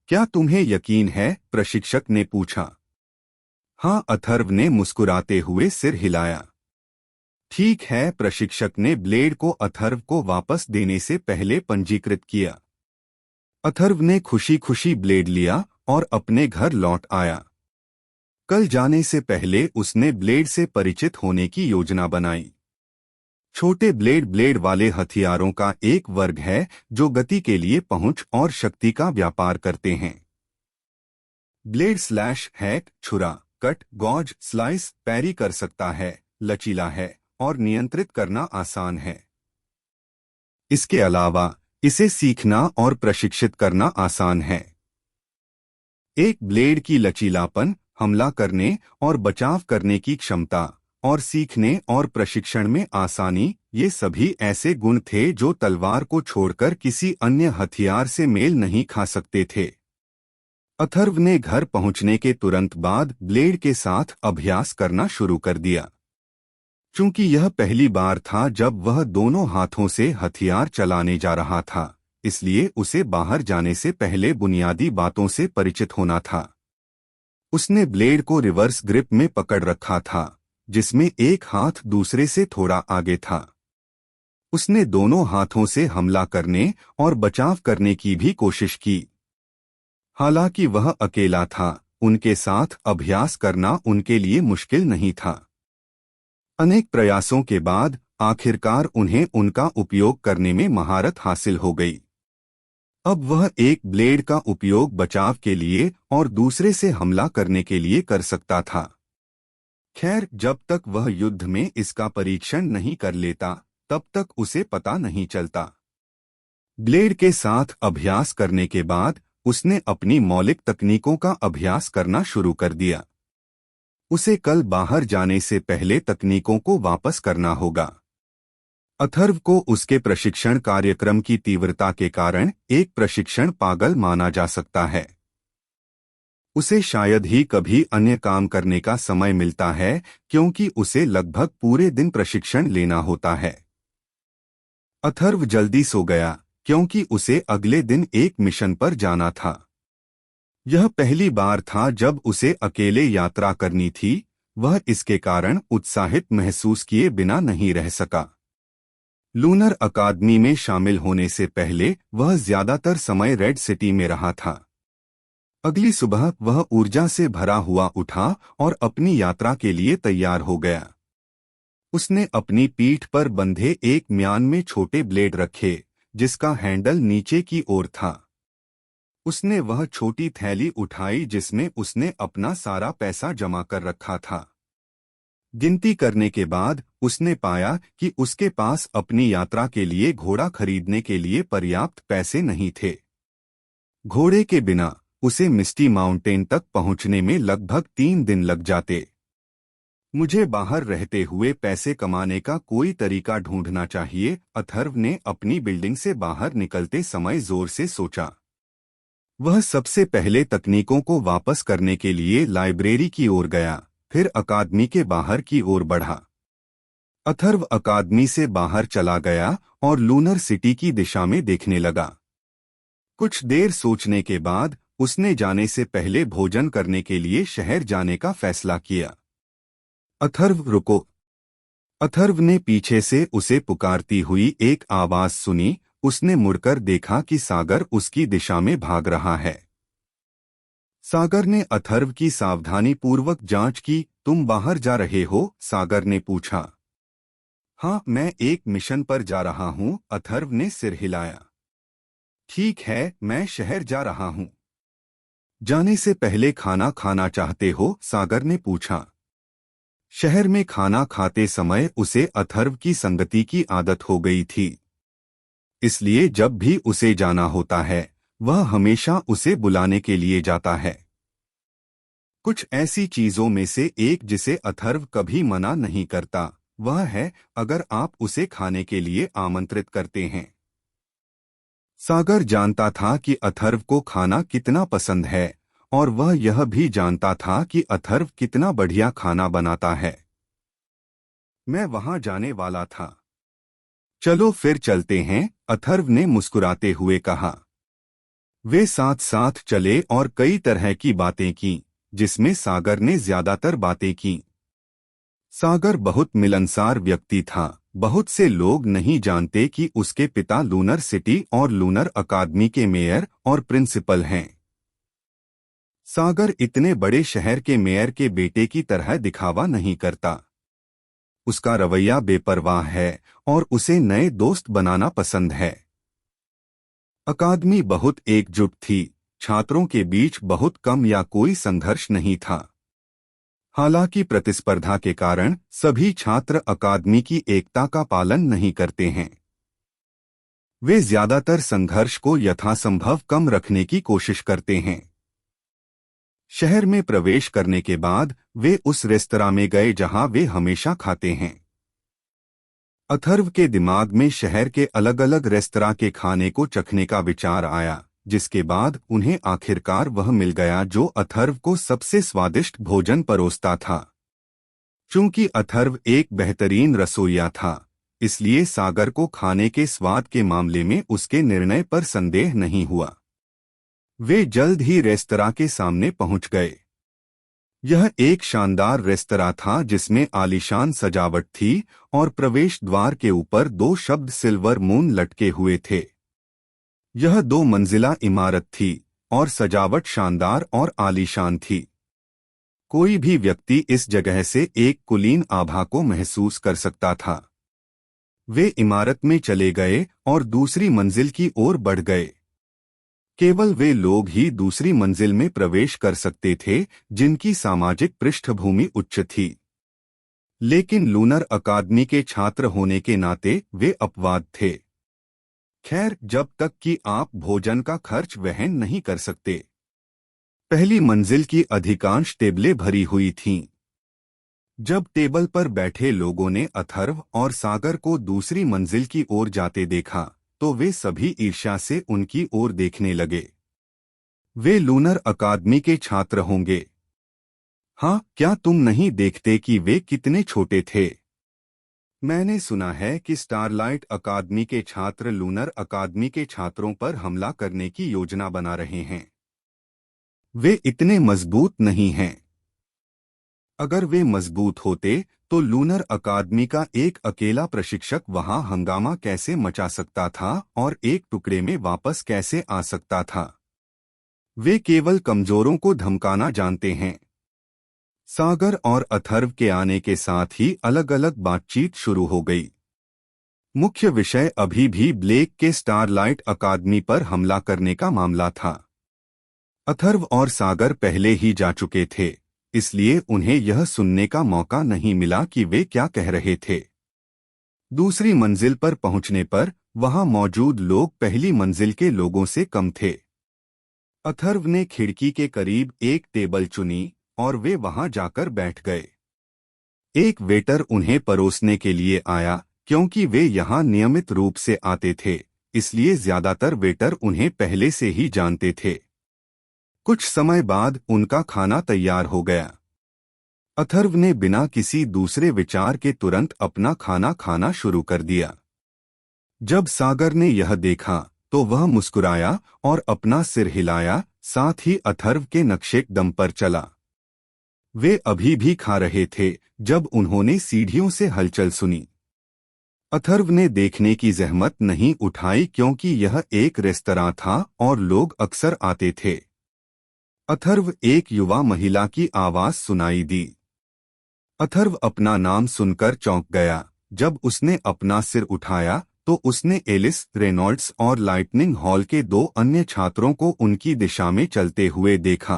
क्या तुम्हें यकीन है? प्रशिक्षक ने पूछा। हाँ, अथर्व ने मुस्कुराते हुए सिर हिलाया। ठीक है, प्रशिक्षक ने ब्लेड को अथर्व को वापस देने से पहले पंजीकृत किया। अथर्व ने खुशी खुशी ब्लेड लिया और अपने घर लौट आया। कल जाने से पहले उसने ब्लेड से परिचित होने की योजना बनाई। छोटे ब्लेड ब्लेड वाले हथियारों का एक वर्ग है जो गति के लिए पहुंच और शक्ति का व्यापार करते हैं। ब्लेड स्लैश, हैक, छुरा, कट, गॉज, स्लाइस, पैरी कर सकता है, लचीला है और नियंत्रित करना आसान है। इसके अलावा इसे सीखना और प्रशिक्षित करना आसान है। एक ब्लेड की लचीलापन, हमला करने और बचाव करने की क्षमता, और सीखने और प्रशिक्षण में आसानी, ये सभी ऐसे गुण थे जो तलवार को छोड़कर किसी अन्य हथियार से मेल नहीं खा सकते थे। अथर्व ने घर पहुंचने के तुरंत बाद ब्लेड के साथ अभ्यास करना शुरू कर दिया। चूंकि यह पहली बार था जब वह दोनों हाथों से हथियार चलाने जा रहा था, इसलिए उसे बाहर जाने से पहले बुनियादी बातों से परिचित होना था। उसने ब्लेड को रिवर्स ग्रिप में पकड़ रखा था, जिसमें एक हाथ दूसरे से थोड़ा आगे था। उसने दोनों हाथों से हमला करने और बचाव करने की भी कोशिश की। हालांकि वह अकेला था, उनके साथ अभ्यास करना उनके लिए मुश्किल नहीं था। अनेक प्रयासों के बाद आखिरकार उन्हें उनका उपयोग करने में महारत हासिल हो गई। अब वह एक ब्लेड का उपयोग बचाव के लिए और दूसरे से हमला करने के लिए कर सकता था। खैर, जब तक वह युद्ध में इसका परीक्षण नहीं कर लेता, तब तक उसे पता नहीं चलता। ब्लेड के साथ अभ्यास करने के बाद उसने अपनी मौलिक तकनीकों का अभ्यास करना शुरू कर दिया। उसे कल बाहर जाने से पहले तकनीकों को वापस करना होगा। अथर्व को उसके प्रशिक्षण कार्यक्रम की तीव्रता के कारण एक प्रशिक्षण पागल माना जा सकता है। उसे शायद ही कभी अन्य काम करने का समय मिलता है, क्योंकि उसे लगभग पूरे दिन प्रशिक्षण लेना होता है। अथर्व जल्दी सो गया क्योंकि उसे अगले दिन एक मिशन पर जाना था। यह पहली बार था जब उसे अकेले यात्रा करनी थी। वह इसके कारण उत्साहित महसूस किए बिना नहीं रह सका। लूनर अकादमी में शामिल होने से पहले वह ज्यादातर समय रेड सिटी में रहा था। अगली सुबह वह ऊर्जा से भरा हुआ उठा और अपनी यात्रा के लिए तैयार हो गया। उसने अपनी पीठ पर बंधे एक म्यान में छोटे ब्लेड रखे, जिसका हैंडल नीचे की ओर था। उसने वह छोटी थैली उठाई जिसमें उसने अपना सारा पैसा जमा कर रखा था। गिनती करने के बाद उसने पाया कि उसके पास अपनी यात्रा के लिए घोड़ा खरीदने के लिए पर्याप्त पैसे नहीं थे। घोड़े के बिना उसे मिस्टी माउंटेन तक पहुंचने में लगभग 3 दिन लग जाते। मुझे बाहर रहते हुए पैसे कमाने का कोई तरीका ढूंढना चाहिए, अथर्व ने अपनी बिल्डिंग से बाहर निकलते समय जोर से सोचा। वह सबसे पहले तकनीकों को वापस करने के लिए लाइब्रेरी की ओर गया, फिर अकादमी के बाहर की ओर बढ़ा। अथर्व अकादमी से बाहर चला गया और लूनर सिटी की दिशा में देखने लगा। कुछ देर सोचने के बाद उसने जाने से पहले भोजन करने के लिए शहर जाने का फैसला किया। अथर्व रुको। अथर्व ने पीछे से उसे पुकारती हुई एक आवाज सुनी। उसने मुड़कर देखा कि सागर उसकी दिशा में भाग रहा है। सागर ने अथर्व की सावधानीपूर्वक जांच की। तुम बाहर जा रहे हो? सागर ने पूछा। हाँ, मैं एक मिशन पर जा रहा हूँ, अथर्व ने सिर हिलाया। ठीक है, मैं शहर जा रहा हूँ। जाने से पहले खाना खाना चाहते हो? सागर ने पूछा। शहर में खाना खाते समय उसे अथर्व की संगति की आदत हो गई थी, इसलिए जब भी उसे जाना होता है वह हमेशा उसे बुलाने के लिए जाता है। कुछ ऐसी चीजों में से एक जिसे अथर्व कभी मना नहीं करता वह है अगर आप उसे खाने के लिए आमंत्रित करते हैं। सागर जानता था कि अथर्व को खाना कितना पसंद है और वह यह भी जानता था कि अथर्व कितना बढ़िया खाना बनाता है। मैं वहां जाने वाला था। चलो फिर चलते हैं, अथर्व ने मुस्कुराते हुए कहा। वे साथ साथ चले और कई तरह की बातें की, जिसमें सागर ने ज्यादातर बातें की। सागर बहुत मिलनसार व्यक्ति था। बहुत से लोग नहीं जानते कि उसके पिता लूनर सिटी और लूनर अकादमी के मेयर और प्रिंसिपल हैं। सागर इतने बड़े शहर के मेयर के बेटे की तरह दिखावा नहीं करता। उसका रवैया बेपरवाह है और उसे नए दोस्त बनाना पसंद है। अकादमी बहुत एकजुट थी। छात्रों के बीच बहुत कम या कोई संघर्ष नहीं था। हालांकि प्रतिस्पर्धा के कारण सभी छात्र अकादमी की एकता का पालन नहीं करते हैं। वे ज्यादातर संघर्ष को यथासंभव कम रखने की कोशिश करते हैं। शहर में प्रवेश करने के बाद वे उस रेस्तरां में गए जहां वे हमेशा खाते हैं। अथर्व के दिमाग में शहर के अलग अलग रेस्तरां के खाने को चखने का विचार आया, जिसके बाद उन्हें आखिरकार वह मिल गया जो अथर्व को सबसे स्वादिष्ट भोजन परोसता था। चूंकि अथर्व एक बेहतरीन रसोइया था, इसलिए सागर को खाने के स्वाद के मामले में उसके निर्णय पर संदेह नहीं हुआ। वे जल्द ही रेस्तरां के सामने पहुंच गए। यह एक शानदार रेस्तरां था जिसमें आलीशान सजावट थी और प्रवेश द्वार के ऊपर 2 शब्द सिल्वर मून लटके हुए थे। यह 2 मंजिला इमारत थी और सजावट शानदार और आलीशान थी। कोई भी व्यक्ति इस जगह से एक कुलीन आभा को महसूस कर सकता था। वे इमारत में चले गए और दूसरी मंजिल की ओर बढ़ गए। केवल वे लोग ही दूसरी मंजिल में प्रवेश कर सकते थे जिनकी सामाजिक पृष्ठभूमि उच्च थी। लेकिन लूनर अकादमी के छात्र होने के नाते वे अपवाद थे। खैर, जब तक कि आप भोजन का खर्च वहन नहीं कर सकते। पहली मंजिल की अधिकांश टेबलें भरी हुई थीं। जब टेबल पर बैठे लोगों ने अथर्व और सागर को दूसरी मंजिल की ओर जाते देखा तो वे सभी ईर्ष्या से उनकी ओर देखने लगे। वे लूनर अकादमी के छात्र होंगे। हाँ, क्या तुम नहीं देखते कि वे कितने छोटे थे? मैंने सुना है कि स्टारलाइट अकादमी के छात्र लूनर अकादमी के छात्रों पर हमला करने की योजना बना रहे हैं। वे इतने मजबूत नहीं हैं। अगर वे मजबूत होते तो लूनर अकादमी का एक अकेला प्रशिक्षक वहां हंगामा कैसे मचा सकता था और एक टुकड़े में वापस कैसे आ सकता था? वे केवल कमजोरों को धमकाना जानते हैं। सागर और अथर्व के आने के साथ ही अलग अलग बातचीत शुरू हो गई। मुख्य विषय अभी भी ब्लेक के स्टारलाइट अकादमी पर हमला करने का मामला था। अथर्व और सागर पहले ही जा चुके थे, इसलिए उन्हें यह सुनने का मौका नहीं मिला कि वे क्या कह रहे थे। दूसरी मंजिल पर पहुंचने पर वहां मौजूद लोग पहली मंजिल के लोगों से कम थे। अथर्व ने खिड़की के करीब एक टेबल चुनी और वे वहां जाकर बैठ गए। एक वेटर उन्हें परोसने के लिए आया। क्योंकि वे यहां नियमित रूप से आते थे, इसलिए ज्यादातर वेटर उन्हें पहले से ही जानते थे। कुछ समय बाद उनका खाना तैयार हो गया। अथर्व ने बिना किसी दूसरे विचार के तुरंत अपना खाना खाना शुरू कर दिया। जब सागर ने यह देखा तो वह मुस्कुराया और अपना सिर हिलाया, साथ ही अथर्व के नक्शे दम पर चला। वे अभी भी खा रहे थे जब उन्होंने सीढ़ियों से हलचल सुनी। अथर्व ने देखने की जहमत नहीं उठाई क्योंकि यह एक रेस्तरां था और लोग अक्सर आते थे। अथर्व, एक युवा महिला की आवाज सुनाई दी। अथर्व अपना नाम सुनकर चौंक गया। जब उसने अपना सिर उठाया तो उसने एलिस, रेनॉल्ड्स और लाइटनिंग हॉल के दो अन्य छात्रों को उनकी दिशा में चलते हुए देखा।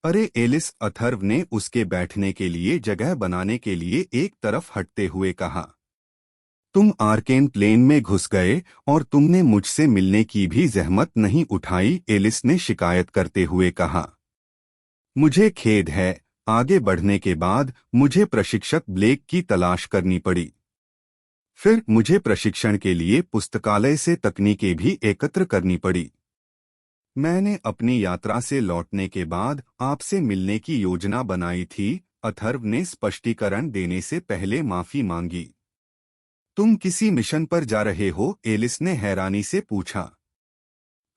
अरे एलिस, अथर्व ने उसके बैठने के लिए जगह बनाने के लिए एक तरफ हटते हुए कहा। तुम आर्केन प्लेन में घुस गए और तुमने मुझसे मिलने की भी जहमत नहीं उठाई, एलिस ने शिकायत करते हुए कहा। मुझे खेद है, आगे बढ़ने के बाद मुझे प्रशिक्षक ब्लेक की तलाश करनी पड़ी। फिर मुझे प्रशिक्षण के लिए पुस्तकालय से तकनीकें भी एकत्र करनी पड़ी। मैंने अपनी यात्रा से लौटने के बाद आपसे मिलने की योजना बनाई थी, अथर्व ने स्पष्टीकरण देने से पहले माफी मांगी। तुम किसी मिशन पर जा रहे हो? एलिस ने हैरानी से पूछा।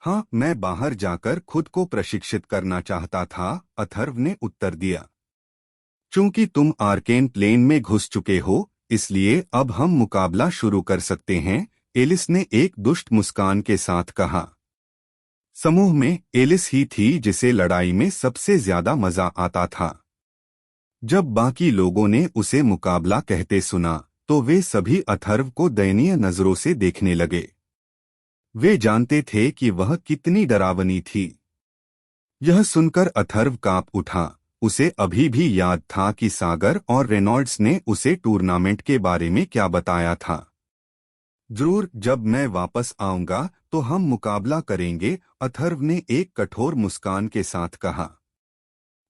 हाँ, मैं बाहर जाकर खुद को प्रशिक्षित करना चाहता था, अथर्व ने उत्तर दिया। चूंकि तुम आर्केन प्लेन में घुस चुके हो, इसलिए अब हम मुकाबला शुरू कर सकते हैं, एलिस ने एक दुष्ट मुस्कान के साथ कहा। समूह में एलिस ही थी जिसे लड़ाई में सबसे ज्यादा मजा आता था। जब बाकी लोगों ने उसे मुकाबला कहते सुना तो वे सभी अथर्व को दयनीय नजरों से देखने लगे। वे जानते थे कि वह कितनी डरावनी थी। यह सुनकर अथर्व कांप उठा। उसे अभी भी याद था कि सागर और रेनॉल्ड्स ने उसे टूर्नामेंट के बारे में क्या बताया था। जरूर, जब मैं वापस आऊंगा तो हम मुकाबला करेंगे, अथर्व ने एक कठोर मुस्कान के साथ कहा।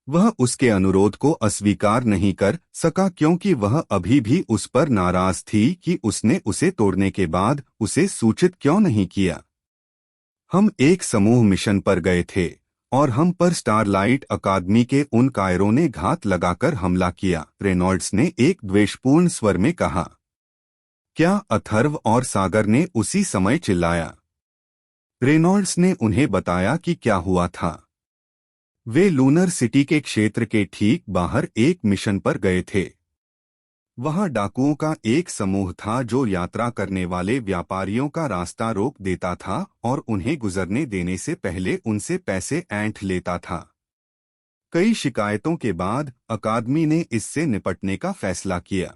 वह उसके अनुरोध को अस्वीकार नहीं कर सका क्योंकि वह अभी भी उस पर नाराज थी कि उसने उसे तोड़ने के बाद उसे सूचित क्यों नहीं किया। हम एक समूह मिशन पर गए थे और हम पर स्टारलाइट अकादमी के उन कायरों ने घात लगाकर हमला किया, रेनॉल्ड्स ने एक द्वेषपूर्ण स्वर में कहा। क्या? अथर्व और सागर ने उसी समय चिल्लाया। रेनॉल्ड्स ने उन्हें बताया कि क्या हुआ था। वे लूनर सिटी के क्षेत्र के ठीक बाहर एक मिशन पर गए थे। वहां डाकुओं का एक समूह था जो यात्रा करने वाले व्यापारियों का रास्ता रोक देता था और उन्हें गुजरने देने से पहले उनसे पैसे ऐंठ लेता था। कई शिकायतों के बाद अकादमी ने इससे निपटने का फैसला किया।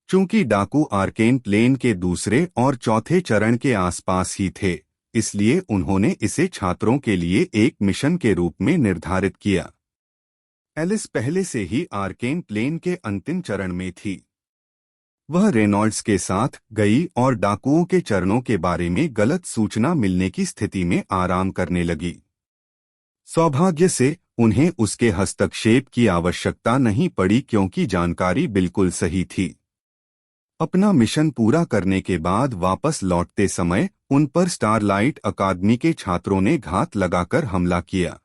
चूंकि डाकू आर्केन प्लेन के दूसरे और चौथे चरण के आसपास ही थे, इसलिए उन्होंने इसे छात्रों के लिए एक मिशन के रूप में निर्धारित किया। एलिस पहले से ही आर्केन प्लेन के अंतिम चरण में थी। वह रेनॉल्ड्स के साथ गई और डाकुओं के चरणों के बारे में गलत सूचना मिलने की स्थिति में आराम करने लगी। सौभाग्य से उन्हें उसके हस्तक्षेप की आवश्यकता नहीं पड़ी क्योंकि जानकारी बिल्कुल सही थी। अपना मिशन पूरा करने के बाद वापस लौटते समय उन पर स्टारलाइट अकादमी के छात्रों ने घात लगाकर हमला किया।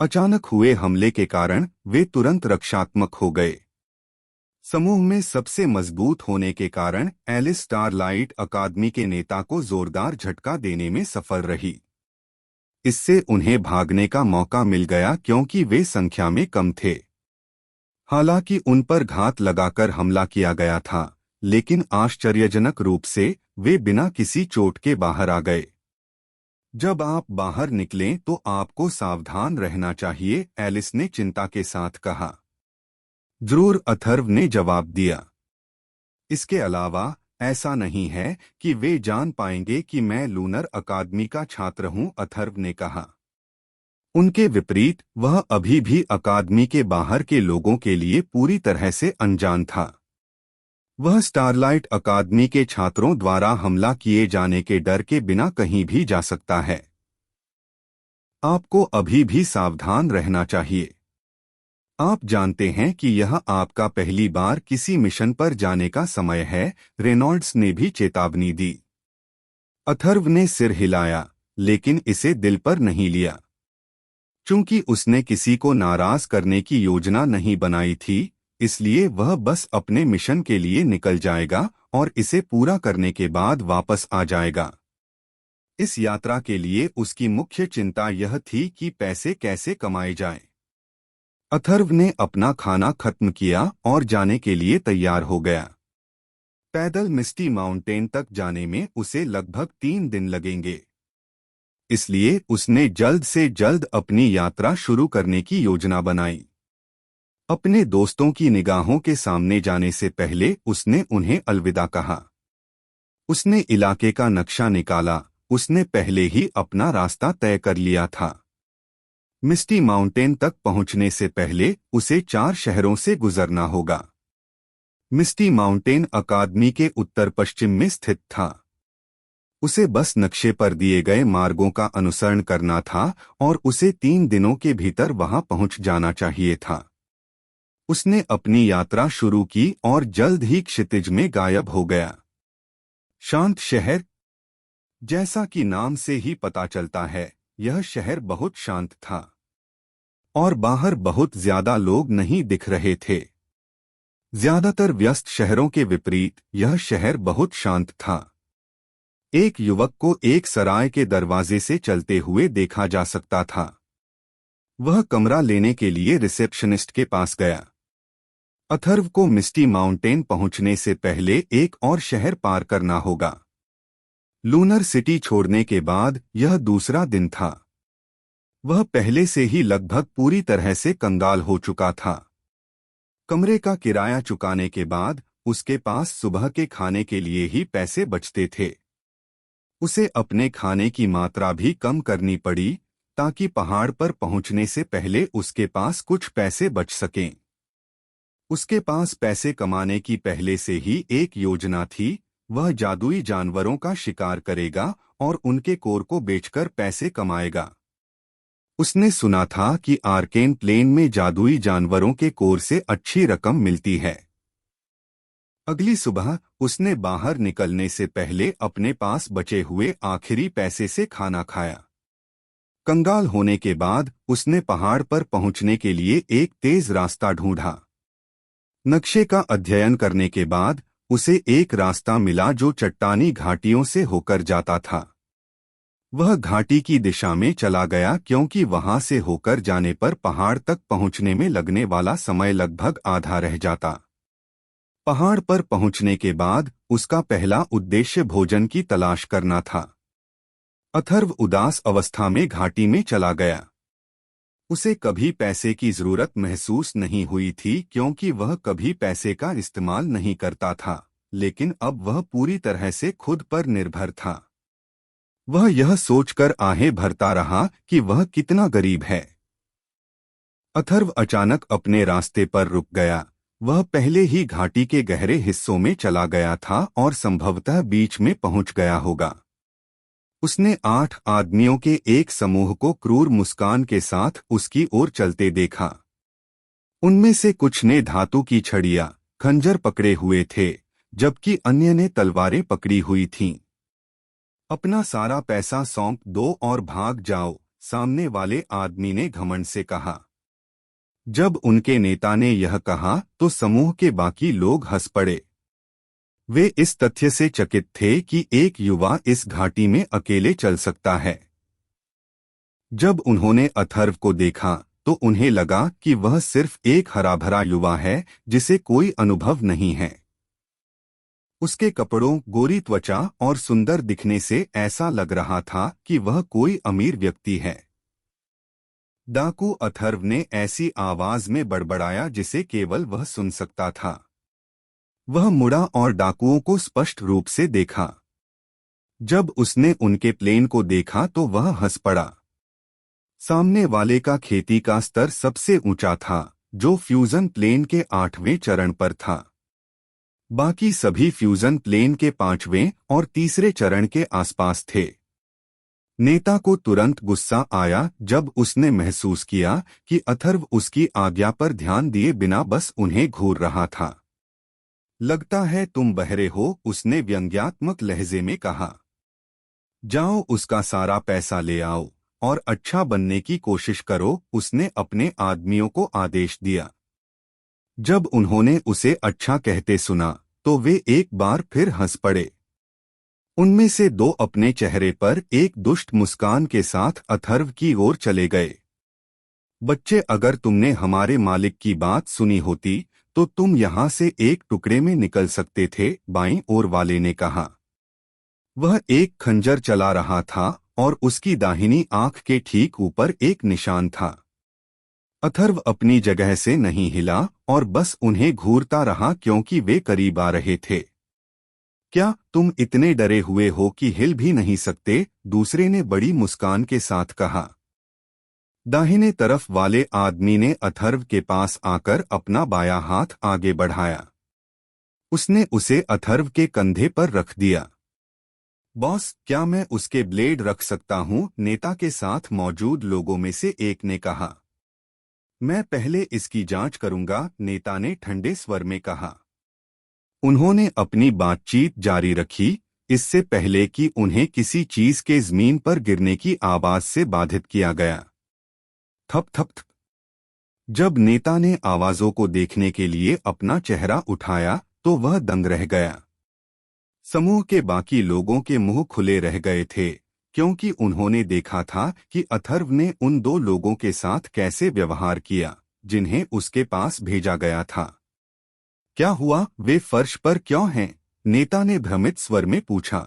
अचानक हुए हमले के कारण वे तुरंत रक्षात्मक हो गए। समूह में सबसे मजबूत होने के कारण एलिस स्टारलाइट अकादमी के नेता को जोरदार झटका देने में सफल रही। इससे उन्हें भागने का मौका मिल गया क्योंकि वे संख्या में कम थे। हालांकि उन पर घात लगाकर हमला किया गया था, लेकिन आश्चर्यजनक रूप से वे बिना किसी चोट के बाहर आ गए। जब आप बाहर निकलें तो आपको सावधान रहना चाहिए, एलिस ने चिंता के साथ कहा। जरूर, अथर्व ने जवाब दिया। इसके अलावा ऐसा नहीं है कि वे जान पाएंगे कि मैं लूनर अकादमी का छात्र हूं, अथर्व ने कहा। उनके विपरीत वह अभी भी अकादमी के बाहर के लोगों के लिए पूरी तरह से अनजान था। वह स्टारलाइट अकादमी के छात्रों द्वारा हमला किए जाने के डर के बिना कहीं भी जा सकता है। आपको अभी भी सावधान रहना चाहिए। आप जानते हैं कि यह आपका पहली बार किसी मिशन पर जाने का समय है, रेनॉल्ड्स ने भी चेतावनी दी। अथर्व ने सिर हिलाया, लेकिन इसे दिल पर नहीं लिया। चूंकि उसने किसी को नाराज करने की योजना नहीं बनाई थी, इसलिए वह बस अपने मिशन के लिए निकल जाएगा और इसे पूरा करने के बाद वापस आ जाएगा। इस यात्रा के लिए उसकी मुख्य चिंता यह थी कि पैसे कैसे कमाए जाएं। अथर्व ने अपना खाना खत्म किया और जाने के लिए तैयार हो गया। पैदल मिस्टी माउंटेन तक जाने में उसे लगभग 3 दिन लगेंगे, इसलिए उसने जल्द से जल्द अपनी यात्रा शुरू करने की योजना बनाई। अपने दोस्तों की निगाहों के सामने जाने से पहले उसने उन्हें अलविदा कहा। उसने इलाके का नक्शा निकाला। उसने पहले ही अपना रास्ता तय कर लिया था। मिस्टी माउंटेन तक पहुंचने से पहले उसे 4 शहरों से गुजरना होगा। मिस्टी माउंटेन अकादमी के उत्तर पश्चिम में स्थित था। उसे बस नक्शे पर दिए गए मार्गों का अनुसरण करना था और उसे 3 दिनों के भीतर वहां पहुंच जाना चाहिए था। उसने अपनी यात्रा शुरू की और जल्द ही क्षितिज में गायब हो गया। शांत शहर। जैसा कि नाम से ही पता चलता है, यह शहर बहुत शांत था और बाहर बहुत ज्यादा लोग नहीं दिख रहे थे। ज्यादातर व्यस्त शहरों के विपरीत यह शहर बहुत शांत था। एक युवक को एक सराय के दरवाजे से चलते हुए देखा जा सकता था। वह कमरा लेने के लिए रिसेप्शनिस्ट के पास गया। अथर्व को मिस्टी माउंटेन पहुंचने से पहले एक और शहर पार करना होगा। लूनर सिटी छोड़ने के बाद यह दूसरा दिन था। वह पहले से ही लगभग पूरी तरह से कंगाल हो चुका था। कमरे का किराया चुकाने के बाद उसके पास सुबह के खाने के लिए ही पैसे बचते थे। उसे अपने खाने की मात्रा भी कम करनी पड़ी ताकि पहाड़ पर पहुंचने से पहले उसके पास कुछ पैसे बच सकें। उसके पास पैसे कमाने की पहले से ही एक योजना थी। वह जादुई जानवरों का शिकार करेगा और उनके कोर को बेचकर पैसे कमाएगा। उसने सुना था कि आर्केन प्लेन में जादुई जानवरों के कोर से अच्छी रकम मिलती है। अगली सुबह उसने बाहर निकलने से पहले अपने पास बचे हुए आखिरी पैसे से खाना खाया। कंगाल होने के बाद उसने पहाड़ पर पहुंचने के लिए एक तेज रास्ता ढूंढा। नक्शे का अध्ययन करने के बाद उसे एक रास्ता मिला जो चट्टानी घाटियों से होकर जाता था। वह घाटी की दिशा में चला गया क्योंकि वहां से होकर जाने पर पहाड़ तक पहुंचने में लगने वाला समय लगभग आधा रह जाता। पहाड़ पर पहुंचने के बाद उसका पहला उद्देश्य भोजन की तलाश करना था। अथर्व उदास अवस्था में घाटी में चला गया। उसे कभी पैसे की जरूरत महसूस नहीं हुई थी क्योंकि वह कभी पैसे का इस्तेमाल नहीं करता था, लेकिन अब वह पूरी तरह से खुद पर निर्भर था। वह यह सोचकर आहें भरता रहा कि वह कितना गरीब है। अथर्व अचानक अपने रास्ते पर रुक गया। वह पहले ही घाटी के गहरे हिस्सों में चला गया था और संभवतः बीच में पहुंच गया होगा। उसने 8 आदमियों के एक समूह को क्रूर मुस्कान के साथ उसकी ओर चलते देखा। उनमें से कुछ ने धातु की छड़ियां, खंजर पकड़े हुए थे, जबकि अन्य ने तलवारें पकड़ी हुई थीं। अपना सारा पैसा सौंप दो और भाग जाओ, सामने वाले आदमी ने घमंड से कहा। जब उनके नेता ने यह कहा तो समूह के बाकी लोग हंस पड़े। वे इस तथ्य से चकित थे कि एक युवा इस घाटी में अकेले चल सकता है। जब उन्होंने अथर्व को देखा तो उन्हें लगा कि वह सिर्फ एक हराभरा युवा है जिसे कोई अनुभव नहीं है। उसके कपड़ों, गोरी त्वचा और सुंदर दिखने से ऐसा लग रहा था कि वह कोई अमीर व्यक्ति है। डाकू अथर्व ने ऐसी आवाज में बड़बड़ाया जिसे केवल वह सुन सकता था। वह मुड़ा और डाकुओं को स्पष्ट रूप से देखा। जब उसने उनके प्लेन को देखा तो वह हंस पड़ा। सामने वाले का खेती का स्तर सबसे ऊंचा था, जो फ्यूजन प्लेन के 8वें चरण पर था। बाकी सभी फ्यूजन प्लेन के 5वें और तीसरे चरण के आसपास थे। नेता को तुरंत गुस्सा आया जब उसने महसूस किया कि अथर्व उसकी आज्ञा पर ध्यान दिए बिना बस उन्हें घूर रहा था। लगता है तुम बहरे हो, उसने व्यंग्यात्मक लहजे में कहा। जाओ उसका सारा पैसा ले आओ, और अच्छा बनने की कोशिश करो, उसने अपने आदमियों को आदेश दिया। जब उन्होंने उसे अच्छा कहते सुना तो वे एक बार फिर हंस पड़े। उनमें से दो अपने चेहरे पर एक दुष्ट मुस्कान के साथ अथर्व की ओर चले गए। बच्चे, अगर तुमने हमारे मालिक की बात सुनी होती तो तुम यहाँ से एक टुकड़े में निकल सकते थे, बाईं ओर वाले ने कहा। वह एक खंजर चला रहा था और उसकी दाहिनी आंख के ठीक ऊपर एक निशान था। अथर्व अपनी जगह से नहीं हिला और बस उन्हें घूरता रहा क्योंकि वे करीब आ रहे थे। क्या तुम इतने डरे हुए हो कि हिल भी नहीं सकते? दूसरे ने बड़ी मुस्कान के साथ कहा। दाहिने तरफ वाले आदमी ने अथर्व के पास आकर अपना बायां हाथ आगे बढ़ाया। उसने उसे अथर्व के कंधे पर रख दिया। बॉस, क्या मैं उसके ब्लेड रख सकता हूं? नेता के साथ मौजूद लोगों में से एक ने कहा। मैं पहले इसकी जांच करूंगा, नेता ने ठंडे स्वर में कहा। उन्होंने अपनी बातचीत जारी रखी, इससे पहले कि उन्हें किसी चीज के जमीन पर गिरने की आवाज से बाधित किया गया। थप थप थप। जब नेता ने आवाजों को देखने के लिए अपना चेहरा उठाया तो वह दंग रह गया। समूह के बाकी लोगों के मुंह खुले रह गए थे क्योंकि उन्होंने देखा था कि अथर्व ने उन दो लोगों के साथ कैसे व्यवहार किया जिन्हें उसके पास भेजा गया था। क्या हुआ? वे फर्श पर क्यों हैं? नेता ने भ्रमित स्वर में पूछा।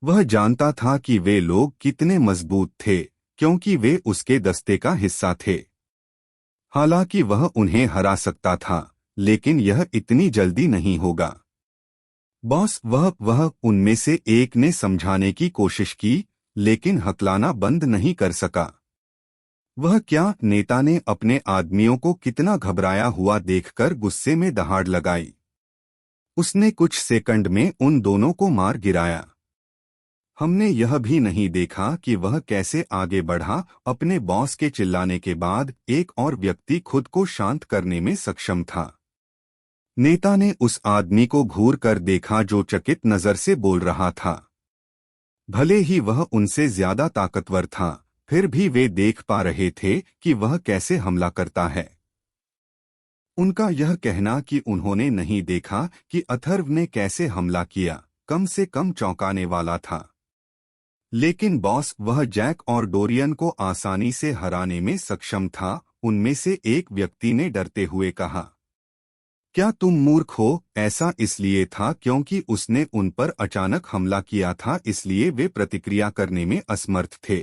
वह जानता था कि वे लोग कितने मजबूत थे क्योंकि वे उसके दस्ते का हिस्सा थे। हालांकि वह उन्हें हरा सकता था, लेकिन यह इतनी जल्दी नहीं होगा। बॉस, वह उनमें से एक ने समझाने की कोशिश की, लेकिन हकलाना बंद नहीं कर सका। वह क्या? नेता ने अपने आदमियों को कितना घबराया हुआ देखकर गुस्से में दहाड़ लगाई। उसने कुछ सेकंड में उन दोनों को मार गिराया। हमने यह भी नहीं देखा कि वह कैसे आगे बढ़ा। अपने बॉस के चिल्लाने के बाद एक और व्यक्ति खुद को शांत करने में सक्षम था। नेता ने उस आदमी को घूर कर देखा जो चकित नजर से बोल रहा था। भले ही वह उनसे ज्यादा ताकतवर था, फिर भी वे देख पा रहे थे कि वह कैसे हमला करता है। उनका यह कहना कि उन्होंने नहीं देखा कि अथर्व ने कैसे हमला किया, कम से कम चौंकाने वाला था। लेकिन बॉस, वह जैक और डोरियन को आसानी से हराने में सक्षम था, उनमें से एक व्यक्ति ने डरते हुए कहा। क्या तुम मूर्ख हो? ऐसा इसलिए था क्योंकि उसने उन पर अचानक हमला किया था, इसलिए वे प्रतिक्रिया करने में असमर्थ थे।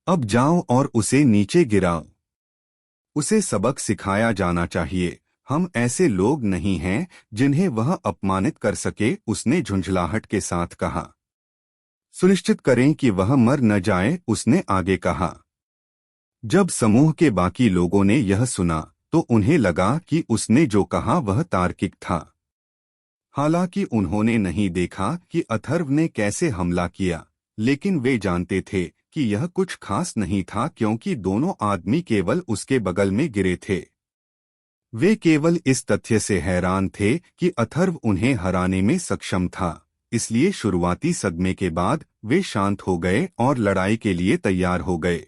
अब जाओ और उसे नीचे गिराओ। उसे सबक सिखाया जाना चाहिए। हम ऐसे लोग नहीं हैं जिन्हें वह अपमानित कर सके, उसने झुंझलाहट के साथ कहा। सुनिश्चित करें कि वह मर न जाए, उसने आगे कहा। जब समूह के बाकी लोगों ने यह सुना तो उन्हें लगा कि उसने जो कहा वह तार्किक था। हालांकि उन्होंने नहीं देखा कि अथर्व ने कैसे हमला किया, लेकिन वे जानते थे कि यह कुछ खास नहीं था क्योंकि दोनों आदमी केवल उसके बगल में गिरे थे। वे केवल इस तथ्य से हैरान थे कि अथर्व उन्हें हराने में सक्षम था, इसलिए शुरुआती सदमे के बाद वे शांत हो गए और लड़ाई के लिए तैयार हो गए।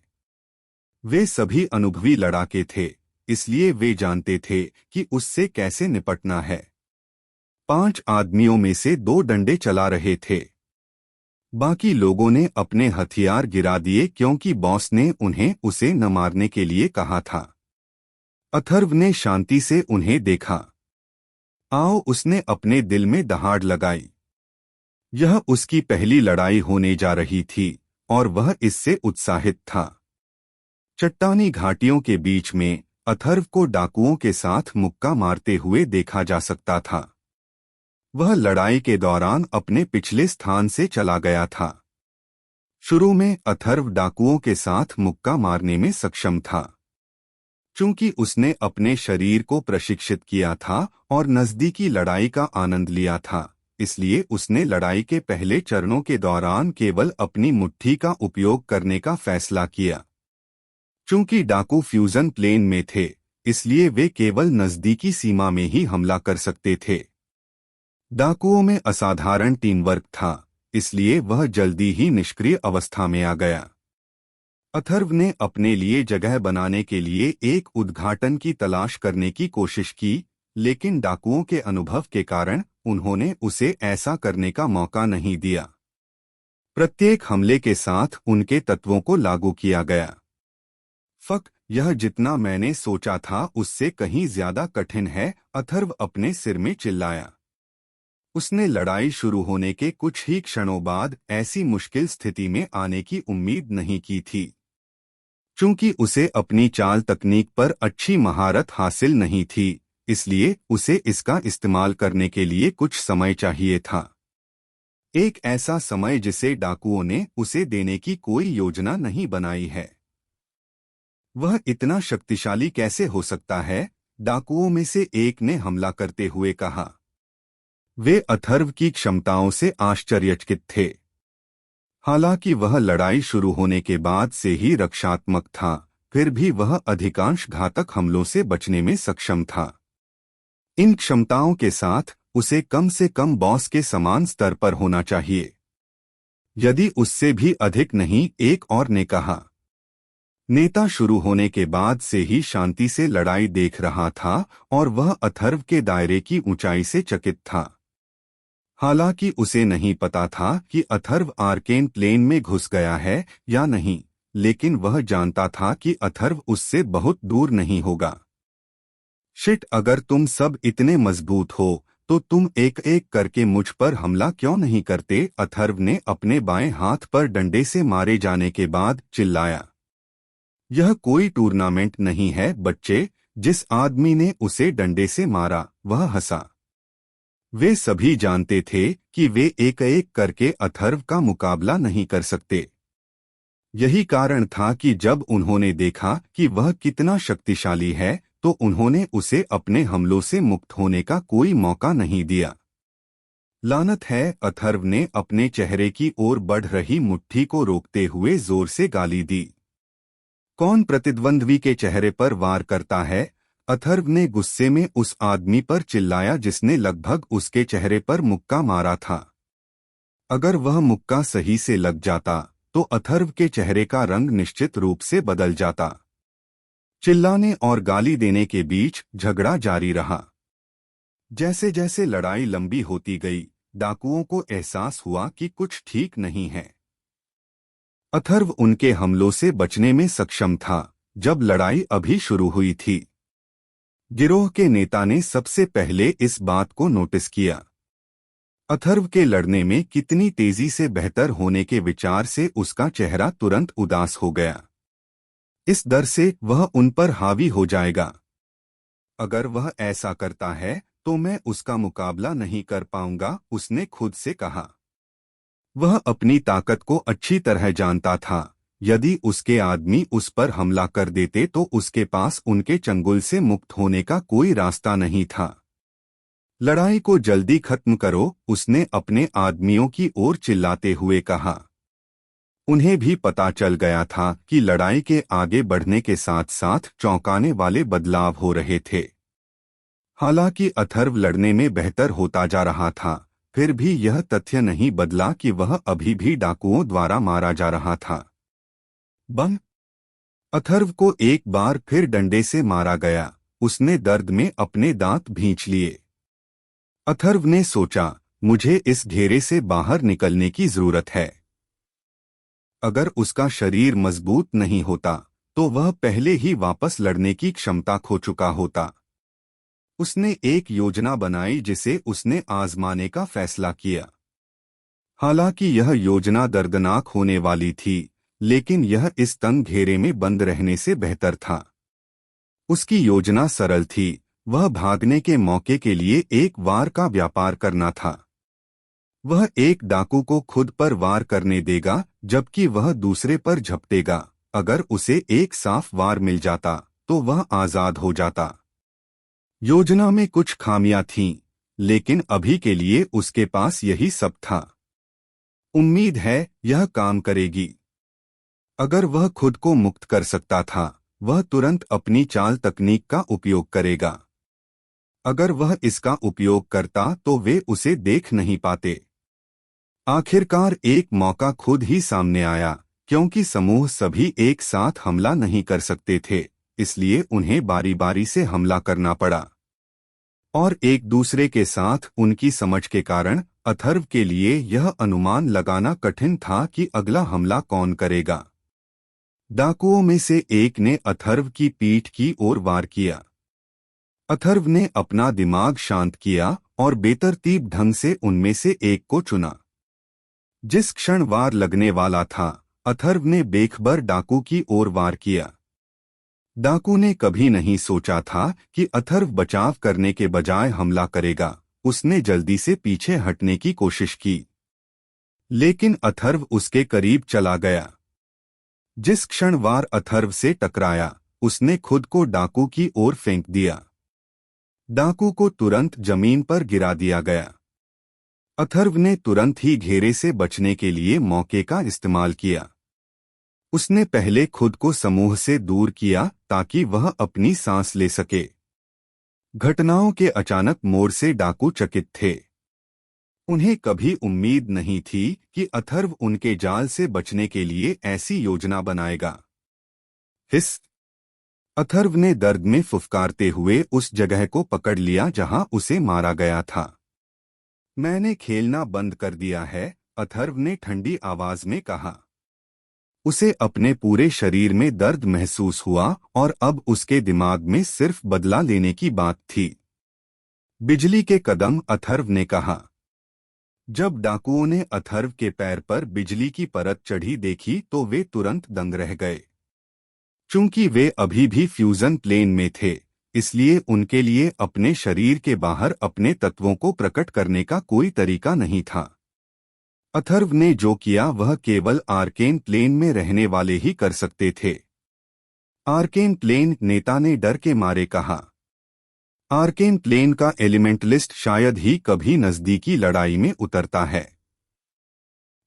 वे सभी अनुभवी लड़ाके थे, इसलिए वे जानते थे कि उससे कैसे निपटना है। 5 आदमियों में से 2 डंडे चला रहे थे। बाकी लोगों ने अपने हथियार गिरा दिए क्योंकि बॉस ने उन्हें उसे न मारने के लिए कहा था। अथर्व ने शांति से उन्हें देखा। आओ, उसने अपने दिल में दहाड़ लगाई। यह उसकी पहली लड़ाई होने जा रही थी और वह इससे उत्साहित था। चट्टानी घाटियों के बीच में अथर्व को डाकुओं के साथ मुक्का मारते हुए देखा जा सकता था। वह लड़ाई के दौरान अपने पिछले स्थान से चला गया था। शुरू में अथर्व डाकुओं के साथ मुक्का मारने में सक्षम था। चूंकि उसने अपने शरीर को प्रशिक्षित किया था और नजदीकी लड़ाई का आनंद लिया था, इसलिए उसने लड़ाई के पहले चरणों के दौरान केवल अपनी मुट्ठी का उपयोग करने का फैसला किया। चूंकि डाकू फ्यूजन प्लेन में थे, इसलिए वे केवल नजदीकी सीमा में ही हमला कर सकते थे। डाकुओं में असाधारण टीम वर्क था, इसलिए वह जल्दी ही निष्क्रिय अवस्था में आ गया। अथर्व ने अपने लिए जगह बनाने के लिए एक उद्घाटन की तलाश करने की कोशिश की, लेकिन डाकुओं के अनुभव के कारण उन्होंने उसे ऐसा करने का मौका नहीं दिया। प्रत्येक हमले के साथ उनके तत्वों को लागू किया गया। फक, यह जितना मैंने सोचा था उससे कहीं ज्यादा कठिन है, अथर्व अपने सिर में चिल्लाया। उसने लड़ाई शुरू होने के कुछ ही क्षणों बाद ऐसी मुश्किल स्थिति में आने की उम्मीद नहीं की थी। चूंकि उसे अपनी चाल तकनीक पर अच्छी महारत हासिल नहीं थी, इसलिए उसे इसका इस्तेमाल करने के लिए कुछ समय चाहिए था। एक ऐसा समय जिसे डाकुओं ने उसे देने की कोई योजना नहीं बनाई है। वह इतना शक्तिशाली कैसे हो सकता है? डाकुओं में से एक ने हमला करते हुए कहा। वे अथर्व की क्षमताओं से आश्चर्यचकित थे। हालांकि वह लड़ाई शुरू होने के बाद से ही रक्षात्मक था, फिर भी वह अधिकांश घातक हमलों से बचने में सक्षम था। इन क्षमताओं के साथ उसे कम से कम बॉस के समान स्तर पर होना चाहिए, यदि उससे भी अधिक नहीं, एक और ने कहा। नेता शुरू होने के बाद से ही शांति से लड़ाई देख रहा था और वह अथर्व के दायरे की ऊंचाई से चकित था। हालांकि उसे नहीं पता था कि अथर्व आर्केन प्लेन में घुस गया है या नहीं, लेकिन वह जानता था कि अथर्व उससे बहुत दूर नहीं होगा। शिट, अगर तुम सब इतने मजबूत हो तो तुम एक एक करके मुझ पर हमला क्यों नहीं करते? अथर्व ने अपने बाएं हाथ पर डंडे से मारे जाने के बाद चिल्लाया। यह कोई टूर्नामेंट नहीं है बच्चे। जिस आदमी ने उसे डंडे से मारा वह हंसा। वे सभी जानते थे कि वे एक एक करके अथर्व का मुकाबला नहीं कर सकते। यही कारण था कि जब उन्होंने देखा कि वह कितना शक्तिशाली है तो उन्होंने उसे अपने हमलों से मुक्त होने का कोई मौका नहीं दिया। लानत है, अथर्व ने अपने चेहरे की ओर बढ़ रही मुट्ठी को रोकते हुए जोर से गाली दी। कौन प्रतिद्वंद्वी के चेहरे पर वार करता है? अथर्व ने गुस्से में उस आदमी पर चिल्लाया जिसने लगभग उसके चेहरे पर मुक्का मारा था। अगर वह मुक्का सही से लग जाता तो अथर्व के चेहरे का रंग निश्चित रूप से बदल जाता। चिल्लाने और गाली देने के बीच झगड़ा जारी रहा। जैसे जैसे लड़ाई लंबी होती गई, डाकुओं को एहसास हुआ कि कुछ ठीक नहीं है। अथर्व उनके हमलों से बचने में सक्षम था जब लड़ाई अभी शुरू हुई थी। गिरोह के नेता ने सबसे पहले इस बात को नोटिस किया। अथर्व के लड़ने में कितनी तेजी से बेहतर होने के विचार से उसका चेहरा तुरंत उदास हो गया। इस डर से वह उन पर हावी हो जाएगा। अगर वह ऐसा करता है तो मैं उसका मुकाबला नहीं कर पाऊंगा, उसने खुद से कहा। वह अपनी ताकत को अच्छी तरह जानता था। यदि उसके आदमी उस पर हमला कर देते तो उसके पास उनके चंगुल से मुक्त होने का कोई रास्ता नहीं था। लड़ाई को जल्दी खत्म करो, उसने अपने आदमियों की ओर चिल्लाते हुए कहा। उन्हें भी पता चल गया था कि लड़ाई के आगे बढ़ने के साथ साथ चौंकाने वाले बदलाव हो रहे थे। हालांकि अथर्व लड़ने में बेहतर होता जा रहा था, फिर भी यह तथ्य नहीं बदला कि वह अभी भी डाकुओं द्वारा मारा जा रहा था। बम! अथर्व को एक बार फिर डंडे से मारा गया। उसने दर्द में अपने दांत भींच लिए। अथर्व ने सोचा, मुझे इस घेरे से बाहर निकलने की जरूरत है। अगर उसका शरीर मजबूत नहीं होता तो वह पहले ही वापस लड़ने की क्षमता खो चुका होता। उसने एक योजना बनाई जिसे उसने आजमाने का फैसला किया। हालांकि यह योजना दर्दनाक होने वाली थी, लेकिन यह इस तंग घेरे में बंद रहने से बेहतर था। उसकी योजना सरल थी, वह भागने के मौके के लिए एक वार का व्यापार करना था। वह एक डाकू को खुद पर वार करने देगा जबकि वह दूसरे पर झपटेगा। अगर उसे एक साफ वार मिल जाता तो वह आजाद हो जाता। योजना में कुछ खामियां थीं, लेकिन अभी के लिए उसके पास यही सब था। उम्मीद है यह काम करेगी। अगर वह खुद को मुक्त कर सकता था, वह तुरंत अपनी चाल तकनीक का उपयोग करेगा। अगर वह इसका उपयोग करता तो वे उसे देख नहीं पाते। आखिरकार एक मौका खुद ही सामने आया। क्योंकि समूह सभी एक साथ हमला नहीं कर सकते थे, इसलिए उन्हें बारी बारी से हमला करना पड़ा। और एक दूसरे के साथ उनकी समझ के कारण अथर्व के लिए यह अनुमान लगाना कठिन था कि अगला हमला कौन करेगा। डाकुओं में से एक ने अथर्व की पीठ की ओर वार किया। अथर्व ने अपना दिमाग शांत किया और बेतरतीब ढंग से उनमें से एक को चुना। जिस क्षण वार लगने वाला था, अथर्व ने बेखबर डाकू की ओर वार किया। डाकू ने कभी नहीं सोचा था कि अथर्व बचाव करने के बजाय हमला करेगा। उसने जल्दी से पीछे हटने की कोशिश की, लेकिन अथर्व उसके करीब चला गया। जिस क्षण वार अथर्व से टकराया, उसने खुद को डाकू की ओर फेंक दिया। डाकू को तुरंत जमीन पर गिरा दिया गया। अथर्व ने तुरंत ही घेरे से बचने के लिए मौके का इस्तेमाल किया। उसने पहले खुद को समूह से दूर किया ताकि वह अपनी सांस ले सके। घटनाओं के अचानक मोड़ से डाकू चकित थे। उन्हें कभी उम्मीद नहीं थी कि अथर्व उनके जाल से बचने के लिए ऐसी योजना बनाएगा। हिस! अथर्व ने दर्द में फुफकारते हुए उस जगह को पकड़ लिया जहां उसे मारा गया था। मैंने खेलना बंद कर दिया है, अथर्व ने ठंडी आवाज में कहा। उसे अपने पूरे शरीर में दर्द महसूस हुआ और अब उसके दिमाग में सिर्फ बदला लेने की बात थी। बिजली के कदम, अथर्व ने कहा। जब डाकुओं ने अथर्व के पैर पर बिजली की परत चढ़ी देखी तो वे तुरंत दंग रह गए। चूंकि वे अभी भी फ्यूजन प्लेन में थे, इसलिए उनके लिए अपने शरीर के बाहर अपने तत्वों को प्रकट करने का कोई तरीका नहीं था। अथर्व ने जो किया वह केवल आर्केन प्लेन में रहने वाले ही कर सकते थे। आर्केन प्लेन, नेता ने डर के मारे कहा। आर्केन प्लेन का एलिमेंटलिस्ट शायद ही कभी नजदीकी लड़ाई में उतरता है।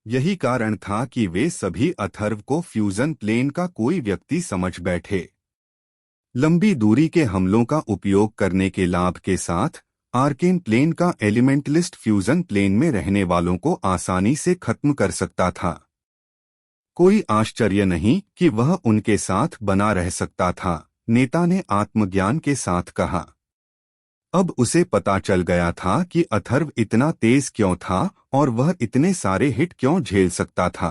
यही कारण था कि वे सभी अथर्व को फ्यूजन प्लेन का कोई व्यक्ति समझ बैठे। लंबी दूरी के हमलों का उपयोग करने के लाभ के साथ आर्केन प्लेन का एलिमेंटलिस्ट फ्यूजन प्लेन में रहने वालों को आसानी से खत्म कर सकता था। कोई आश्चर्य नहीं कि वह उनके साथ बना रह सकता था, नेता ने आत्मज्ञान के साथ कहा। अब उसे पता चल गया था कि अथर्व इतना तेज क्यों था और वह इतने सारे हिट क्यों झेल सकता था।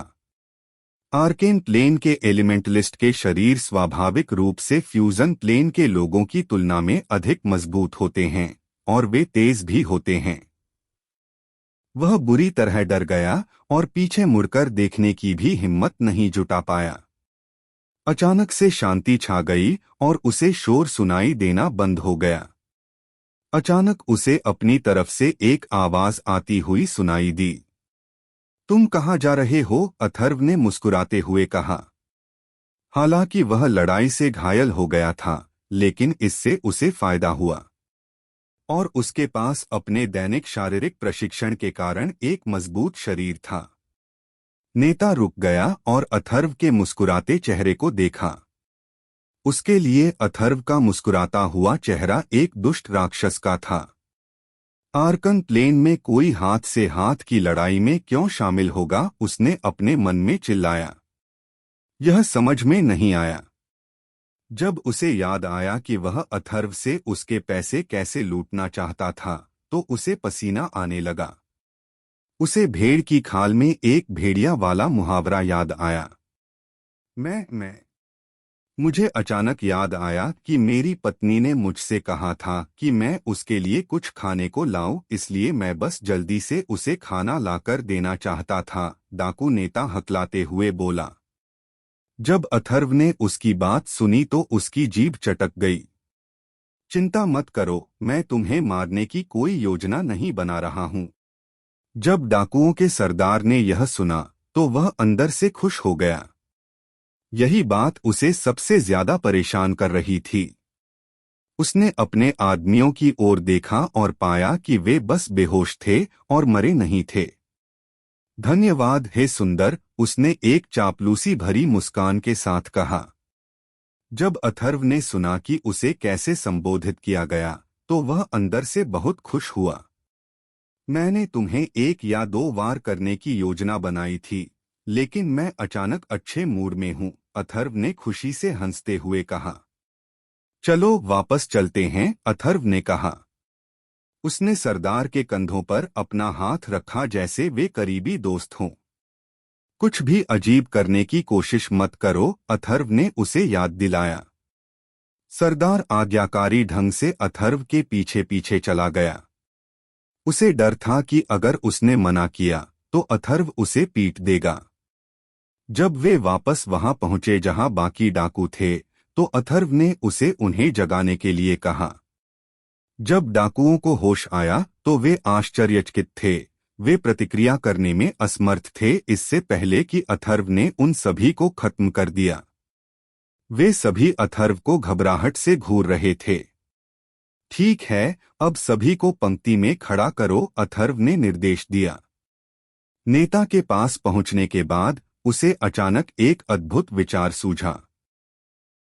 आर्केन प्लेन के एलिमेंटलिस्ट के शरीर स्वाभाविक रूप से फ्यूजन प्लेन के लोगों की तुलना में अधिक मजबूत होते हैं और वे तेज भी होते हैं। वह बुरी तरह डर गया और पीछे मुड़कर देखने की भी हिम्मत नहीं जुटा पाया। अचानक से शांति छा गई और उसे शोर सुनाई देना बंद हो गया। अचानक उसे अपनी तरफ से एक आवाज आती हुई सुनाई दी। तुम कहाँ जा रहे हो? अथर्व ने मुस्कुराते हुए कहा। हालांकि वह लड़ाई से घायल हो गया था, लेकिन इससे उसे फायदा हुआ और उसके पास अपने दैनिक शारीरिक प्रशिक्षण के कारण एक मजबूत शरीर था। नेता रुक गया और अथर्व के मुस्कुराते चेहरे को देखा। उसके लिए अथर्व का मुस्कुराता हुआ चेहरा एक दुष्ट राक्षस का था। आर्कन प्लेन में कोई हाथ से हाथ की लड़ाई में क्यों शामिल होगा? उसने अपने मन में चिल्लाया। यह समझ में नहीं आया। जब उसे याद आया कि वह अथर्व से उसके पैसे कैसे लूटना चाहता था, तो उसे पसीना आने लगा। उसे भेड़ की खाल में एक भेड़िया वाला मुहावरा याद आया। मुझे अचानक याद आया कि मेरी पत्नी ने मुझसे कहा था कि मैं उसके लिए कुछ खाने को लाऊं, इसलिए मैं बस जल्दी से उसे खाना लाकर देना चाहता था, डाकू नेता हकलाते हुए बोला। जब अथर्व ने उसकी बात सुनी तो उसकी जीभ चटक गई। चिंता मत करो, मैं तुम्हें मारने की कोई योजना नहीं बना रहा हूं। जब डाकुओं के सरदार ने यह सुना तो वह अंदर से खुश हो गया। यही बात उसे सबसे ज्यादा परेशान कर रही थी। उसने अपने आदमियों की ओर देखा और पाया कि वे बस बेहोश थे और मरे नहीं थे। धन्यवाद हे सुंदर, उसने एक चापलूसी भरी मुस्कान के साथ कहा। जब अथर्व ने सुना कि उसे कैसे संबोधित किया गया तो वह अंदर से बहुत खुश हुआ। मैंने तुम्हें 1 या 2 वार करने की योजना बनाई थी, लेकिन मैं अचानक अच्छे मूड में हूँ, अथर्व ने खुशी से हंसते हुए कहा। चलो वापस चलते हैं, अथर्व ने कहा। उसने सरदार के कंधों पर अपना हाथ रखा जैसे वे करीबी दोस्त हों। कुछ भी अजीब करने की कोशिश मत करो, अथर्व ने उसे याद दिलाया। सरदार आज्ञाकारी ढंग से अथर्व के पीछे पीछे चला गया। उसे डर था कि अगर उसने मना किया तो अथर्व उसे पीट देगा। जब वे वापस वहां पहुंचे जहां बाकी डाकू थे, तो अथर्व ने उसे उन्हें जगाने के लिए कहा। जब डाकुओं को होश आया तो वे आश्चर्यचकित थे। वे प्रतिक्रिया करने में असमर्थ थे इससे पहले कि अथर्व ने उन सभी को खत्म कर दिया। वे सभी अथर्व को घबराहट से घूर रहे थे। ठीक है, अब सभी को पंक्ति में खड़ा करो, अथर्व ने निर्देश दिया। नेता के पास पहुंचने के बाद उसे अचानक एक अद्भुत विचार सूझा।